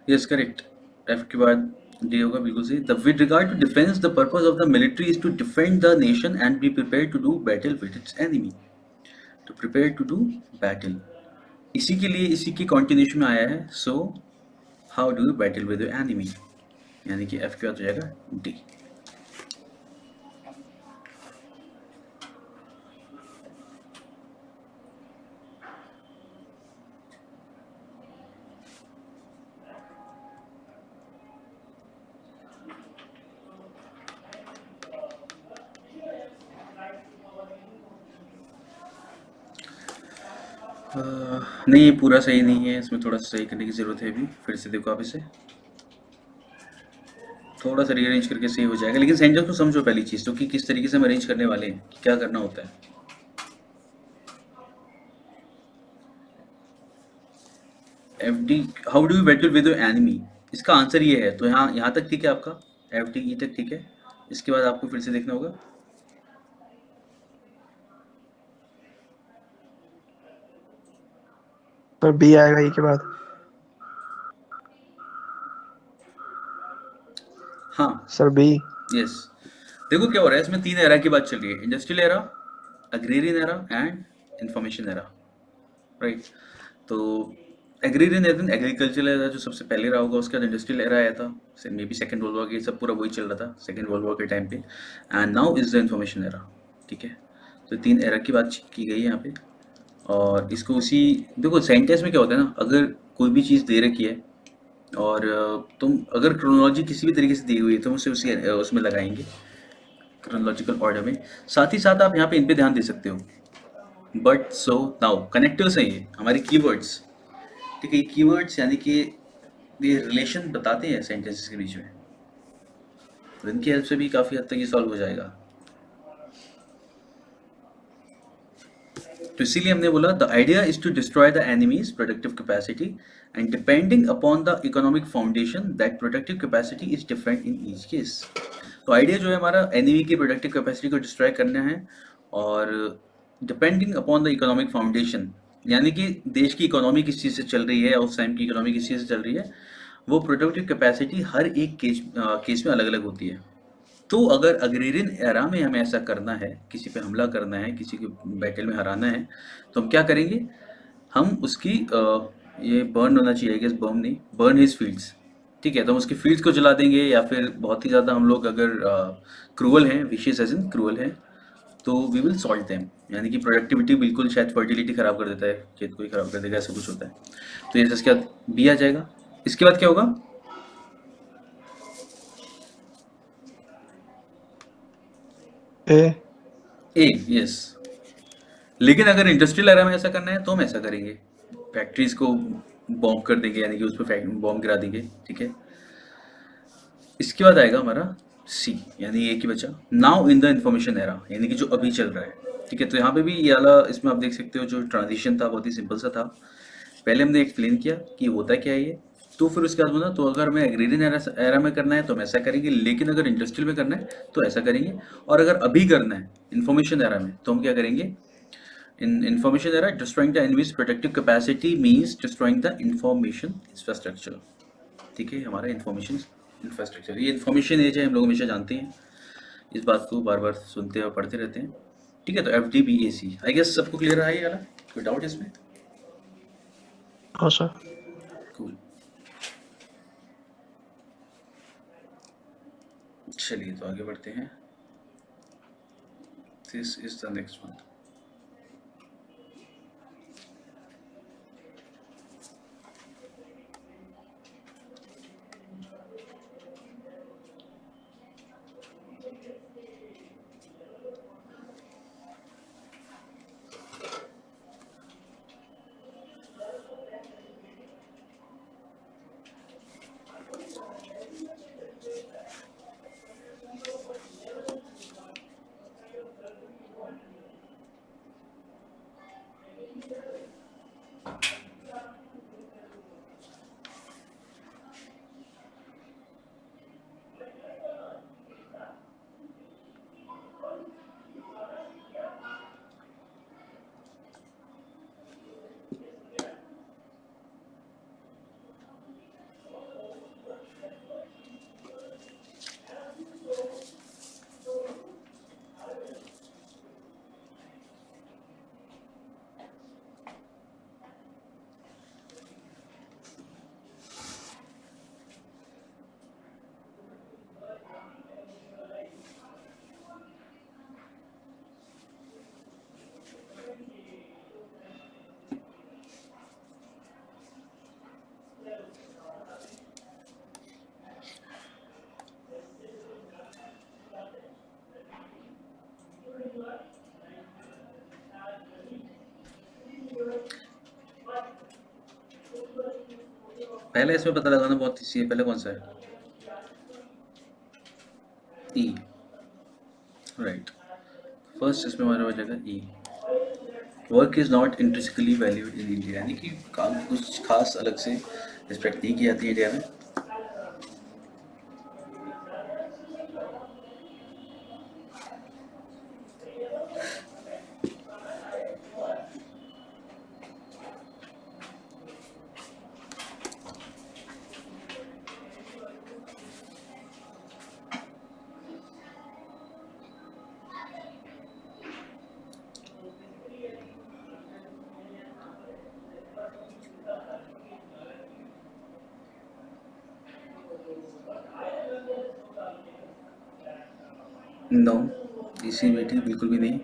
Yes correct, F के बाद D होगा, बिल्कुल सही। The with regard to defence the purpose of the military is to defend the nation and be prepare to do battle with its enemy. To prepare to do battle, इसी के लिए, इसी की कॉन्टिन्यूशन में आया है। So how do you battle with your enemy, यानी कि F के बाद हो जाएगा D। नहीं, ये पूरा सही नहीं है, इसमें थोड़ा सा सही करने की ज़रूरत है अभी। फिर से देखो आप इसे, थोड़ा सा रीअरेंज करके सही हो जाएगा, लेकिन सेंटेंस को समझो पहली चीज़ तो कि किस तरीके से हम अरेंज करने वाले हैं, कि क्या करना होता है। FD, how do you battle with your enemy, इसका आंसर ये है। तो यहाँ तक ठीक है आपका, FDE तक ठीक है। इसके बाद आपको फिर से देखना होगा। और B आएगा E के बाद। हाँ सर B। यस, देखो क्या हो रहा है, इसमें 3 एरा की बात चल रही है, industrial era, agrarian era and information era, right. तो एग्रेरियन एरा, एग्रीकल्चरल एरा जो सबसे पहले रहा होगा, उसके बाद इंडस्ट्रियल एरा आया था, may be second world war, ये सब पूरा वही चल रहा था सेकेंड वर्ल्ड वॉर के टाइम पे। And now is the information era, ठीक है। तो 3 एरा की बात की गई है यहाँ पे, और इसको उसी, देखो सेंटेंस में क्या होता है ना, अगर कोई भी चीज़ दे रखी है और तुम अगर क्रोनोलॉजी किसी भी तरीके से दी हुई है तो उसे उसी उसमें लगाएंगे क्रोनोलॉजिकल ऑर्डर में। साथ ही साथ आप यहाँ पे इन पे ध्यान दे सकते हो। बट सो नाउ कनेक्टर्स हैं ये हमारे कीवर्ड्स, ठीक है। ये कीवर्ड्स यानी कि ये रिलेशन बताते हैं सेंटेंसेस के बीच में, तो इनकी हेल्प से भी काफ़ी हद तक ये सॉल्व हो जाएगा। तो इसीलिए हमने बोला the idea is to destroy the enemy's productive capacity and depending upon the economic foundation that productive capacity is different in each case. तो आइडिया जो है हमारा एनिमी की प्रोडक्टिव कैपेसिटी को डिस्ट्रॉय करना है, और depending upon the economic foundation, यानी कि देश की इकोनॉमी किस चीज़ से चल रही है, उस टाइम की इकोनॉमी किस चीज़ से चल रही है, वो प्रोडक्टिव कैपेसिटी हर एक केस में अलग अलग होती है। तो अगर अग्रेरियन एरा में हमें ऐसा करना है, किसी पे हमला करना है, किसी को बैटल में हराना है, तो हम क्या करेंगे, हम उसकी ये बर्न होना चाहिए, आई गेस बर्न नहीं, बर्न हिज फील्ड्स। ठीक है, तो हम उसकी फील्ड्स को जला देंगे, या फिर बहुत ही ज़्यादा हम लोग अगर क्रूअल हैं, विशियस एज इन क्रूअल हैं, तो वी विल सॉल्ट देम, यानी कि प्रोडक्टिविटी बिल्कुल, शायद फर्टिलिटी खराब कर देता है, खेत को ही खराब कर देगा, ऐसा कुछ होता है। तो ये इसके बाद बी आ जाएगा। इसके बाद क्या होगा, ए। ए, यस। लेकिन अगर इंडस्ट्रियल एरा में ऐसा करना है तो हम ऐसा करेंगे, फैक्ट्रीज को बॉम्ब कर देंगे, यानी कि उस पर बॉम्ब गिरा देंगे। ठीक है, इसके बाद आएगा हमारा सी, यानी ए की बचा, now in the information era, यानी कि जो अभी चल रहा है। ठीक है, तो यहाँ पे भी ये वाला, इसमें आप देख सकते हो जो ट्रांजिशन था बहुत ही सिंपल सा था। पहले हमने एक्सप्लेन किया कि होता क्या है ये, तो फिर उसके बाद बोला, तो अगर हमें एग्रेरियन एरा में करना है तो हम ऐसा करेंगे, लेकिन अगर इंडस्ट्रियल में करना है तो ऐसा करेंगे, और अगर अभी करना है इंफॉर्मेशन एरा में तो हम क्या करेंगे, in information era, destroying the enemy's protective capacity means destroying the information infrastructure। ठीक है, हमारा इंफॉर्मेशन इंफ्रास्ट्रक्चर, ये इंफॉर्मेशन एज है, हम लोग हमेशा जानते हैं, इस बात को बार बार सुनते और पढ़ते रहते हैं। ठीक है, तो F D B A C, I guess सबको क्लियर है ये वाला, कोई डाउट इसमें? हाँ सर। कूल, चलिए तो आगे बढ़ते हैं। This is the next one. पहले इसमें पता लगाना बहुत ईजी है, पहले कौन सा है, ई, राइट। फर्स्ट इसमें हमारा हो जाएगा E, work is not intrinsically valued in India, यानी कि काम की कुछ खास अलग से रिस्पेक्ट नहीं की जाती है इंडिया में। नो, इसी बेटी बिल्कुल भी नहीं,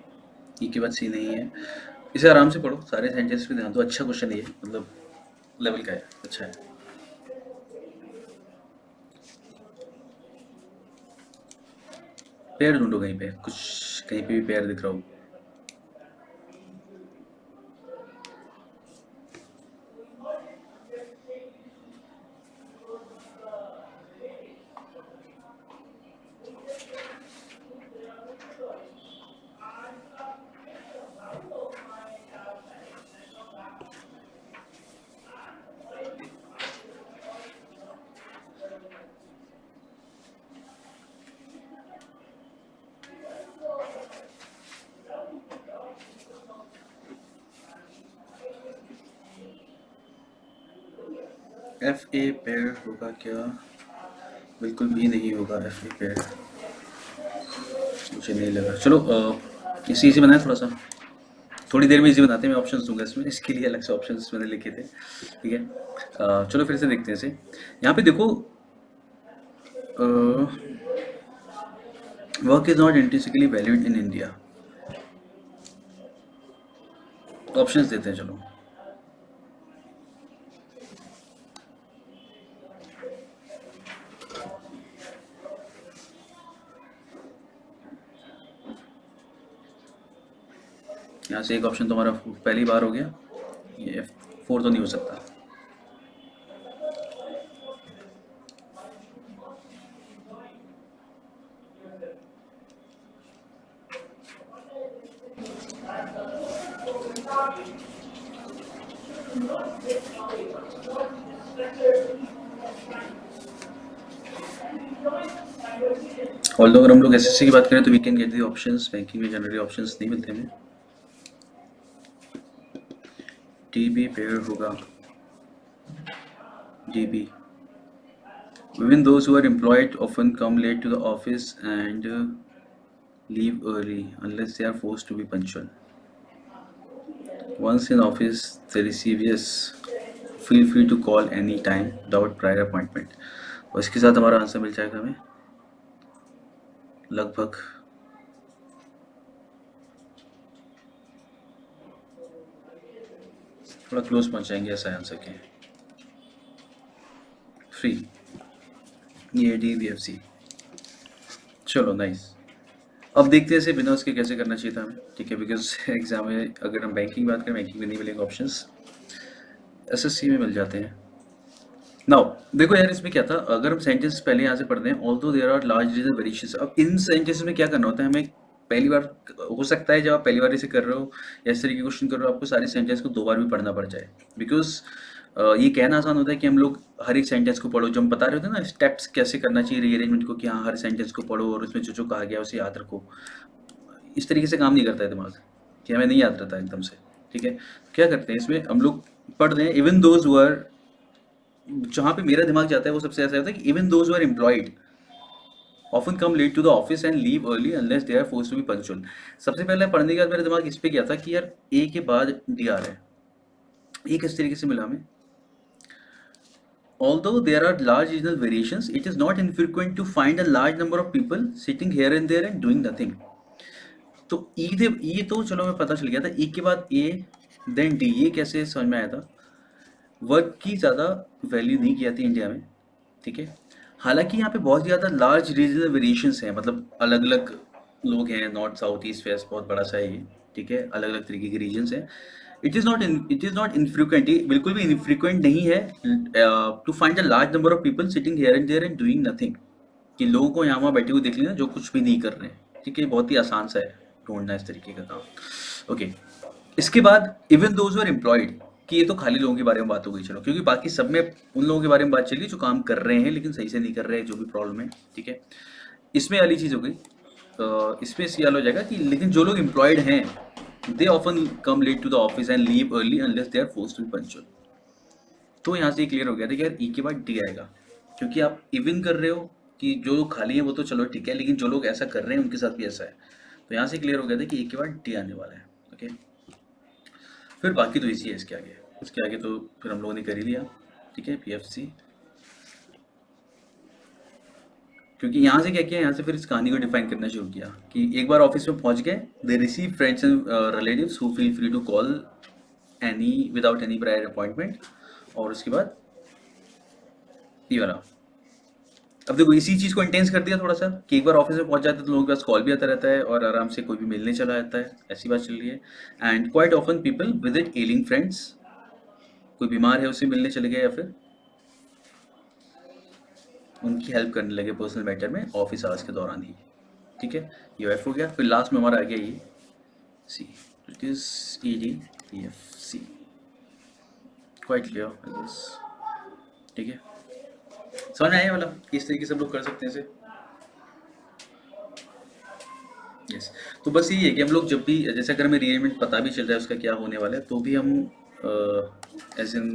ई के बाद सी नहीं है। इसे आराम से पढ़ो, सारे सेंटेंस पे ध्यान दो, अच्छा क्वेश्चन है ये, मतलब लेवल का है, अच्छा है। पेड़ ढूंढो कहीं पे, कुछ कहीं पे भी पेड़ दिख रहा हो। एफ ए पेयर होगा क्या? बिल्कुल भी नहीं होगा एफ ए पेयर, मुझे नहीं लगा। चलो इसी से बनाए थोड़ा सा, थोड़ी देर में इजी बनाते हैं। मैं ऑप्शंस दूंगा इसमें, इसके लिए अलग से ऑप्शंस मैंने लिखे थे, ठीक है। चलो फिर से देखते हैं इसे। यहाँ पे देखो, work is not intrinsically valid in India. Options देते हैं चलो। यहाँ से एक ऑप्शन तुम्हारा पहली बार हो गया, ये F4 तो नहीं हो सकता। ऑल्दो अगर हम लोग एसएससी की बात करें तो we can get the options, banking में जनरली ऑप्शंस नहीं मिलते हमें। टीबी पेयर होगा, DB. Even those who are employed often come late to the office and leave early unless they are forced to be punctual. Once in office, they receive yes, feel free to call any time without prior appointment. और इसके साथ हमारा answer मिल जाएगा हमें लगभग थोड़ा close पहुंच जाएंगे ऐसा आंसर के। फ्री, ये DBFC। चलो नाइस। अब देखते हैं इसे बिना उसके कैसे करना चाहिए था हमें, ठीक है। बिकॉज एग्जाम में अगर हम बैंकिंग बात करें, बैंकिंग में नहीं मिलेंगे ऑप्शंस, एसएससी में मिल जाते हैं। नाउ देखो यार, इसमें क्या था, अगर हम सेंटेंस पहले यहाँ से पढ़ते हैं, although there are large regional variations. अब इन सेंटेंसेस में क्या करना होता है हमें, पहली बार हो सकता है जब आप पहली बार इसे कर रहे हो या इस तरीके के क्वेश्चन कर रहे हो, आपको सारे सेंटेंस को 2 बार भी पढ़ना पड़ जाए। बिकॉज ये कहना आसान होता है कि हम लोग हर एक सेंटेंस को पढ़ो, जो हम बता रहे होते हैं ना स्टेप्स कैसे करना चाहिए रीअरेंजमेंट को, कि हाँ हर सेंटेंस को पढ़ो और उसमें जो जो कहा गया उसे याद रखो। इस तरीके से काम नहीं करता है दिमाग, कि हमें नहीं याद रहता एकदम से, ठीक है। क्या करते हैं इसमें हम लोग पढ़ रहे हैं, इवन दोज हु आर, जहाँ पे मेरा दिमाग जाता है वो सबसे ऐसा होता है कि even those who are employed often come late to the office and leave early unless they are forced to be punctual। सबसे पहले पढ़ने के बाद मेरा दिमाग इस पे गया था कि यार ए के बाद डी आ रहा है, ए किस तरीके से मिला हमें। Although there are large regional variations, it is not infrequent to find a large number of people sitting here and there and doing nothing। तो ई तो चलो हमें पता चल गया था, ई के बाद ए देन डी, ये कैसे समझ में आया था। वर्क की ज़्यादा वैल्यू नहीं की जाती इंडिया में, ठीक है। हालांकि यहाँ पे बहुत ज़्यादा लार्ज रीजनल वेरिएशंस हैं, मतलब अलग अलग लोग हैं, नॉर्थ साउथ ईस्ट वेस्ट, बहुत बड़ा सा है ये, ठीक है। अलग अलग तरीके के रीजन्स हैं। इट इज़ नॉट इनफ्रिक्वेंट, बिल्कुल भी इनफ्रिक्वेंट नहीं है to find a large number of people sitting here and there and doing nothing, कि लोगों को यहाँ वहाँ बैठे हुए देख लेना जो कुछ भी नहीं कर रहे हैं, ठीक है। बहुत ही आसान सा है ढूंढना इस तरीके का काम, ओके। इसके बाद इवन दोज आर एम्प्लॉयड, कि ये तो खाली लोगों के बारे में बात हो गई, चलो, क्योंकि बाकी सब में उन लोगों के बारे में बात चली जो काम कर रहे हैं लेकिन सही से नहीं कर रहे हैं, जो भी प्रॉब्लम है, ठीक है। इसमें वाली चीज़ हो गई। इसमें सवाल हो जाएगा कि लेकिन जो लोग एम्प्लॉयड हैं, they often come late to the office and leave early unless they are forced to be punctual. तो यहाँ से क्लियर हो गया था कि यार ई के बाद डी आएगा, क्योंकि आप इवन कर रहे हो कि जो खाली है वो तो चलो ठीक है, लेकिन जो लोग ऐसा कर रहे हैं उनके साथ भी ऐसा है। तो यहाँ से क्लियर हो गया था कि ई के बाद डी आने वाला है, ओके। फिर बाकी तो इसी है, इसके आगे तो फिर हम लोगों ने कर ही लिया, ठीक है। PFC, क्योंकि यहाँ से क्या किया, यहाँ से फिर इस कहानी को डिफाइन करना शुरू किया कि एक बार ऑफिस में पहुँच गए, they receive friends and relatives who feel free to call any without any prior appointment. और उसके बाद ये वाला, अब देखो इसी चीज़ को इंटेंस कर दिया थोड़ा सा, कि एक बार ऑफिस में पहुंच जाते हैं तो लोगों के पास कॉल भी आता रहता है और आराम से कोई भी मिलने चला जाता है, ऐसी बात चल रही है। And quite often people visit ailing friends, कोई बीमार है उससे मिलने चले गए या फिर उनकी हेल्प करने लगे पर्सनल मैटर में ऑफिस आवर्स के दौरान ही, ठीक है। ये एफ हो गया। फिर लास्ट में हमारा आ गया ये C, it is EDPFC, quite clear I guess, ठीक है। समझ में आया वाला, किस तरीके से हम लोग कर सकते हैं इसे, यस। तो बस यही है कि हम लोग जब भी, जैसे अगर हमें रीअरेंजमेंट पता भी चल रहा है उसका क्या होने वाला है, तो भी हम एज इन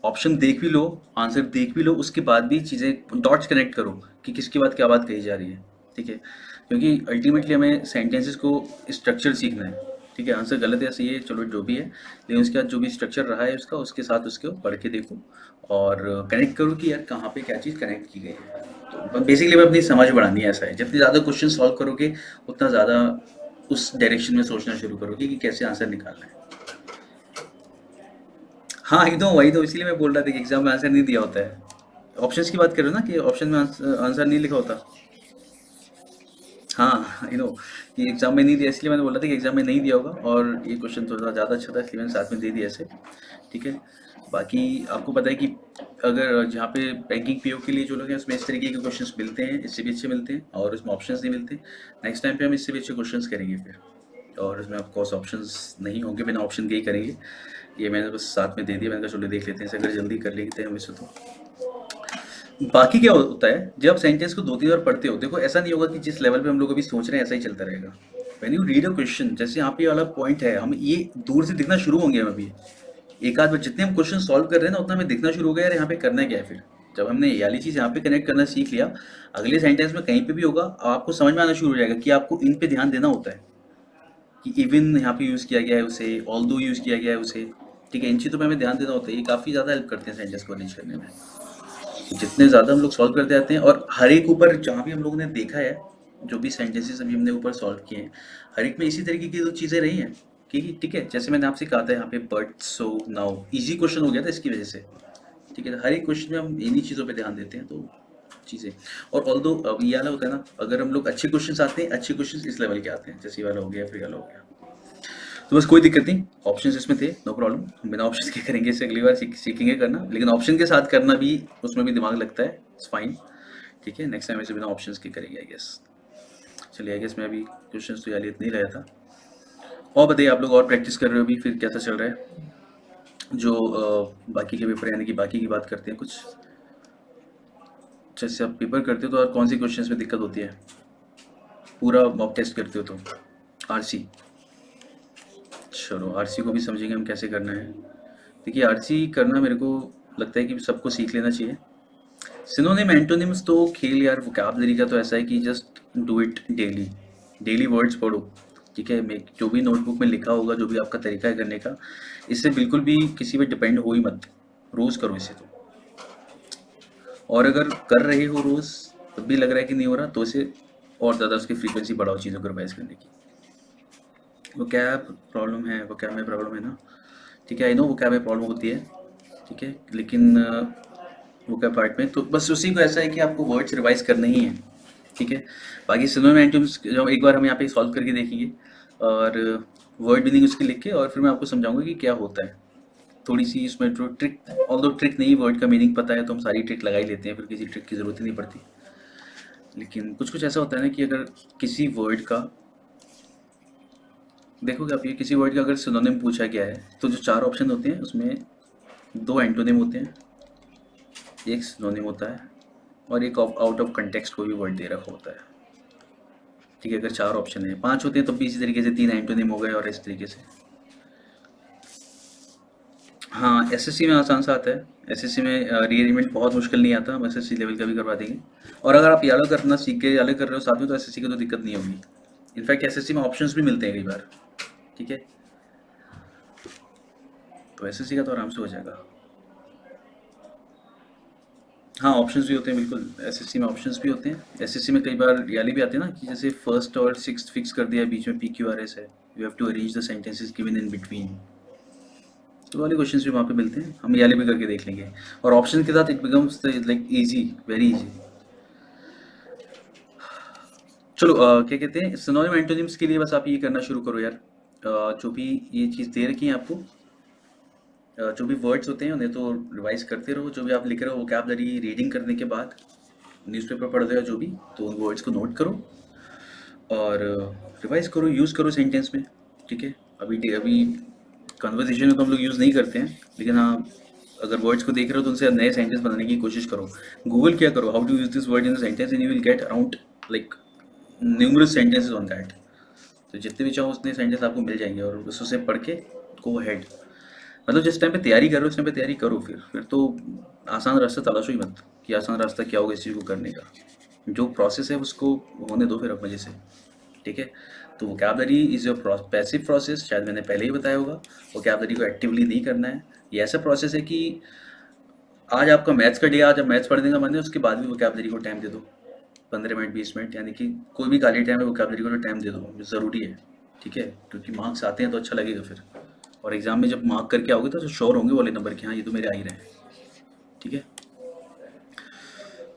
ऑप्शन देख भी लो, आंसर देख भी लो, उसके बाद भी चीज़ें डॉट्स कनेक्ट करो कि किसके बाद क्या बात कही जा रही है, ठीक है? क्योंकि अल्टीमेटली हमें सेंटेंसेस को स्ट्रक्चर सीखना है, ठीक है? आंसर गलत है सही है चलो जो भी है, लेकिन उसके बाद जो भी स्ट्रक्चर रहा है उसका, उसके साथ उसको पढ़ के देखो और कनेक्ट करो कि यार कहाँ पे क्या चीज़ कनेक्ट की गई है। तो बेसिकली मैं अपनी समझ बढ़ानी है, ऐसा है जितने ज़्यादा क्वेश्चन सॉल्व करोगे उतना ज़्यादा उस डायरेक्शन में सोचना शुरू करोगे कि कैसे आंसर निकालना है। हाँ एकदम वही तो, इसीलिए मैं बोल रहा था कि एग्जाम में आंसर नहीं दिया होता है। ऑप्शंस की बात कर रहे हो ना कि ऑप्शन में आंसर नहीं लिखा होता। हाँ आई नो कि एग्जाम में नहीं दिया, इसलिए मैंने बोला था कि एग्जाम में नहीं दिया होगा और ये क्वेश्चन थोड़ा ज़्यादा अच्छा था इसलिए मैंने साथ में दे दिया ऐसे, ठीक है? बाकी आपको पता है कि अगर जहाँ पे बैंकिंग पीओ के लिए जो लोग हैं उसमें इस तरीके के क्वेश्चंस मिलते हैं, इससे भी अच्छे मिलते हैं और उसमें ऑप्शंस नहीं मिलते। नेक्स्ट टाइम पे हम इससे भी अच्छे क्वेश्चंस करेंगे फिर, और उसमें ऑफकोर्स ऑप्शंस नहीं होंगे, बिना ऑप्शन के ही करेंगे। ये मैंने बस साथ में दे दिया, मैंने कहा चलो देख लेते हैं इसे, अगर जल्दी कर लेते हैं वैसे तो। बाकी क्या होता है जब आप सेंटेंस को 2-3 बार पढ़ते हो, देखो ऐसा नहीं होगा कि जिस लेवल पे हम लोग अभी सोच रहे हैं ऐसा ही चलता रहेगा। When you read a question, जैसे यहाँ पे ये वाला पॉइंट है, हम ये दूर से दिखना शुरू होंगे हम अभी। एक आध बार जितने हम क्वेश्चन सॉल्व कर रहे हैं ना उतना हमें दिखना शुरू हो गया यार यहाँ पे करना क्या है फिर। जब हमने ये वाली चीज़ यहाँ पे कनेक्ट करना सीख लिया, अगले सेंटेंस में कहीं पे भी होगा आपको समझ में आना शुरू हो जाएगा कि आपको इन पे ध्यान देना होता है कि इवन यहाँ पे यूज़ किया गया है उसे, ऑल्दो यूज़ किया गया है उसे, ठीक है? इन चीज़ों पे हमें ध्यान देना होता है, ये काफ़ी ज़्यादा हेल्प करते हैं सेंटेंस को अरेंज करने में। जितने ज़्यादा हम लोग सॉल्व करते जाते हैं और हर एक ऊपर जहाँ भी हम लोगों ने देखा है, जो भी सेंटेंसेस अभी हमने ऊपर सॉल्व किए हैं, हर एक में इसी तरीके की तो चीज़ें रही हैं कि ठीक है, जैसे मैंने आपसे कहा था यहाँ पे but so now easy question हो गया था इसकी वजह से, ठीक है? तो हर एक क्वेश्चन में हम इन्हीं चीज़ों पे ध्यान देते हैं तो चीज़ें। और ऑल्दो अब ये वाला होता है ना, अगर हम लोग अच्छे क्वेश्चन आते हैं, अच्छे क्वेश्चन इस लेवल के आते हैं, जैसे ये वाला हो गया फिर वाला हो गया, तो बस कोई दिक्कत नहीं, ऑप्शंस इसमें थे, नो प्रॉब्लम, हम बिना ऑप्शंस के करेंगे इसे, अगली बार सीखेंगे करना, लेकिन ऑप्शन के साथ करना भी, उसमें भी दिमाग लगता है, इट्स फाइन, ठीक है? नेक्स्ट टाइम ऐसे बिना ऑप्शंस के करेंगे आई गेस। चलिए आई गेस मैं अभी क्वेश्चंस तो यार नहीं लाया था। और बताइए आप लोग और प्रैक्टिस कर रहे हो अभी, फिर कैसा चल रहा है? जो बाकी के पेपर यानी कि बाकी की बात करते हैं कुछ, जैसे आप पेपर करते हो तो और कौन सी क्वेश्चंस में दिक्कत होती है? पूरा मॉक टेस्ट करते हो तो आरसी, चलो आरसी को भी समझेंगे हम कैसे करना है। देखिए आरसी करना मेरे को लगता है कि सबको सीख लेना चाहिए। सिनोनिम एंटोनिम्स तो खेल यार, वोकैबुलरी का तो ऐसा है कि just do it daily, daily words पढ़ो, ठीक है? मैं जो भी नोटबुक में लिखा होगा, जो भी आपका तरीका है करने का, इससे बिल्कुल भी किसी पे डिपेंड हो ही मत, रोज़ करो इसे तो। और अगर कर रहे हो रोज़ तब भी लग रहा है कि नहीं हो रहा, तो इसे और ज़्यादा उसकी फ्रीक्वेंसी बढ़ाओ चीज़ों को रिवाइज करने की। वो कैब प्रॉब्लम है, वो कैब में प्रॉब्लम है ना, ठीक है? आई नो वो कैब में प्रॉब्लम होती है, ठीक है? लेकिन वो कैब पार्ट में तो बस उसी को ऐसा है कि आपको वर्ड्स रिवाइज करने ही हैं, ठीक है? बाकी सिनोनिम एंटोनिम्स जो एक बार हम यहाँ पे सॉल्व करके देखेंगे और वर्ड मीनिंग उसकी लिख के, और फिर मैं आपको समझाऊंगा कि क्या होता है। थोड़ी सी इसमें जो ट्रिक, ऑल्दो ट्रिक नहीं, वर्ड का मीनिंग पता है तो हम सारी ट्रिक लगा ही लेते हैं, फिर किसी ट्रिक की ज़रूरत ही नहीं पड़ती। लेकिन कुछ कुछ ऐसा होता है ना कि अगर किसी वर्ड का, देखोगे आप, ये किसी वर्ड का अगर सिनोनिम पूछा गया है तो जो 4 ऑप्शन होते हैं उसमें 2 एंटोनिम होते हैं, एक सिनोनिम होता है और एक आउट ऑफ कंटेक्स्ट कोई भी वर्ड दे रखा होता है, ठीक है? अगर 4 ऑप्शन है, 5 होते हैं तो भी इसी तरीके से 3 एंटोनिम हो गए और इस तरीके से। हाँ एसएससी में आसान सा आता है, एसएससी में रीअरेंजमेंट बहुत मुश्किल नहीं आता, हम एसएससी लेवल का भी करवा देंगे। और अगर आप ये अलग करना सीख के अलग कर रहे हो साथ में तो एसएससी की तो दिक्कत नहीं होगी। इनफैक्ट एसएससी में ऑप्शंस भी मिलते हैं कई बार, ठीक है? तो एसएससी का तो आराम से हो जाएगा। हाँ ऑप्शंस भी होते हैं बिल्कुल, एसएससी में ऑप्शंस भी होते हैं। एसएससी में कई बार याली भी आते हैं ना कि जैसे फर्स्ट और सिक्स्थ फिक्स कर दिया, बीच में PQRS है, you have to arrange the sentences given in between, तो वाले क्वेश्चंस भी वहाँ पे मिलते हैं, हम याली भी करके देख लेंगे। और ऑप्शन के साथ it becomes like easy, very easy. चलो क्या कहते हैं, सिनोनिम एंटोनिम्स के लिए बस आप ये करना शुरू करो यार। जो भी ये चीज़ दे रखी है आपको, जो भी वर्ड्स होते हैं उन्हें तो रिवाइज करते रहो, जो भी आप लिख रहे हो वोकैबुलरी रीडिंग करने के बाद, न्यूज़पेपर पढ़ रहे हो जो भी, तो उन वर्ड्स को नोट करो और रिवाइज करो, यूज़ करो सेंटेंस में, ठीक है? अभी कन्वर्सेशन में तो हम लोग यूज़ नहीं करते हैं, लेकिन हाँ अगर वर्ड्स को देख रहे हो तो उनसे नए सेंटेंस बनाने की कोशिश करो। गूगल क्या करो, how to use this word in sentence, and you will get around like numerous sentences on that. तो जितने भी चाहो उतने सेंटेंस आपको मिल जाएंगे और बस उसे पढ़ के गो हेड। मतलब जिस टाइम पे तैयारी कर रहे हो उस टाइम पे तैयारी करो, फिर तो आसान रास्ता तलाशो ही मत कि आसान रास्ता क्या होगा इस चीज़ को करने का। जो प्रोसेस है उसको होने दो फिर अब मज़े से, ठीक है। तो vocabulary is your passive process, शायद मैंने पहले ही बताया होगा। वोकैबलरी को एक्टिवली नहीं करना है। ये ऐसा प्रोसेस है कि आज आपका मैथ्स का डे, आज आप मैथ्स पढ़ने का मन है, उसके बाद भी वोकैबलरी को टाइम दे दो, 15 मिनट 20 मिनट, यानी कि कोई भी खाली टाइम है वोकैबलरी को तो टाइम दे दो, ज़रूरी है, ठीक है। क्योंकि मार्क्स आते हैं तो अच्छा लगेगा फिर, और एग्जाम में जब मार्क करके आओगे तो श्योर होंगे वाले नंबर कि हाँ ये तो मेरे आ ही रहे हैं, ठीक है।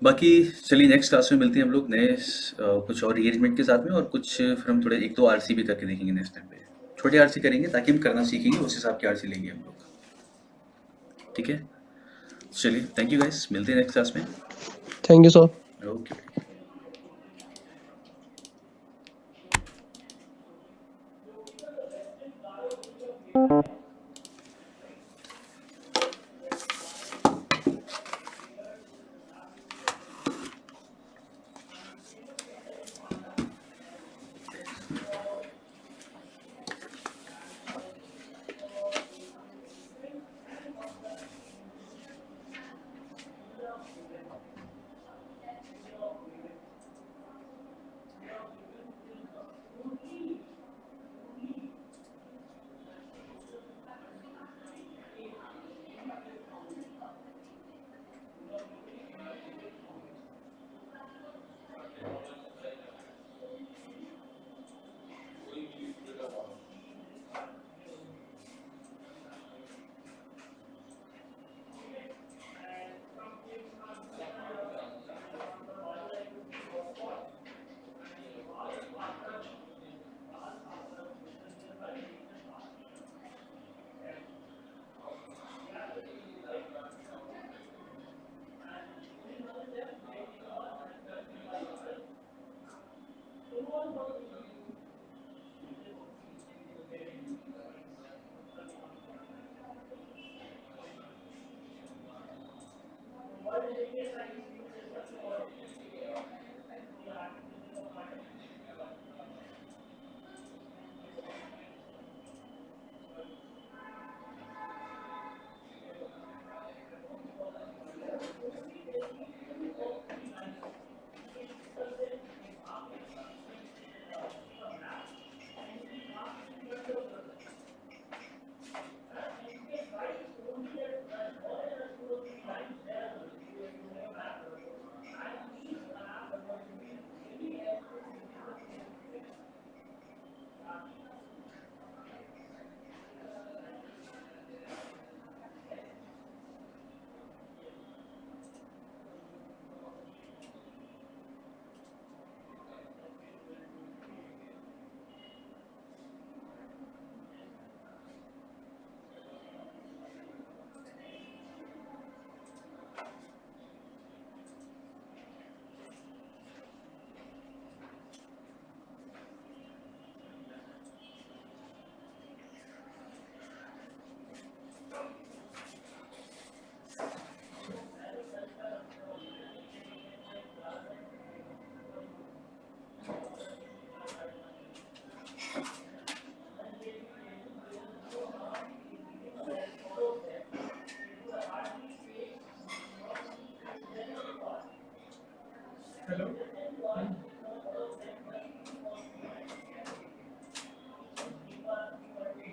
बाकी चलिए नेक्स्ट क्लास में मिलते हैं हम लोग नए कुछ और रीअरेंजमेंट के साथ में, और कुछ फिर हम थोड़े 1-2 आरसी भी करके देखेंगे नेक्स्ट टाइम पे। छोटे आरसी करेंगे ताकि हम करना सीखेंगे, उस हिसाब के आरसी लेंगे हम लोग, ठीक है। चलिए थैंक यू गाइस, मिलते हैं नेक्स्ट क्लास में। Thank you sir. ओके।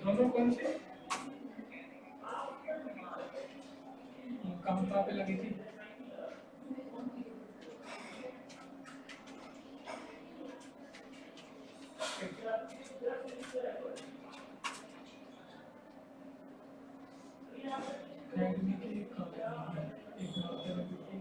दोनों कौन से काम कहाँ पे लगी थी? अकेडमी की एक हफ्ते लगी थी।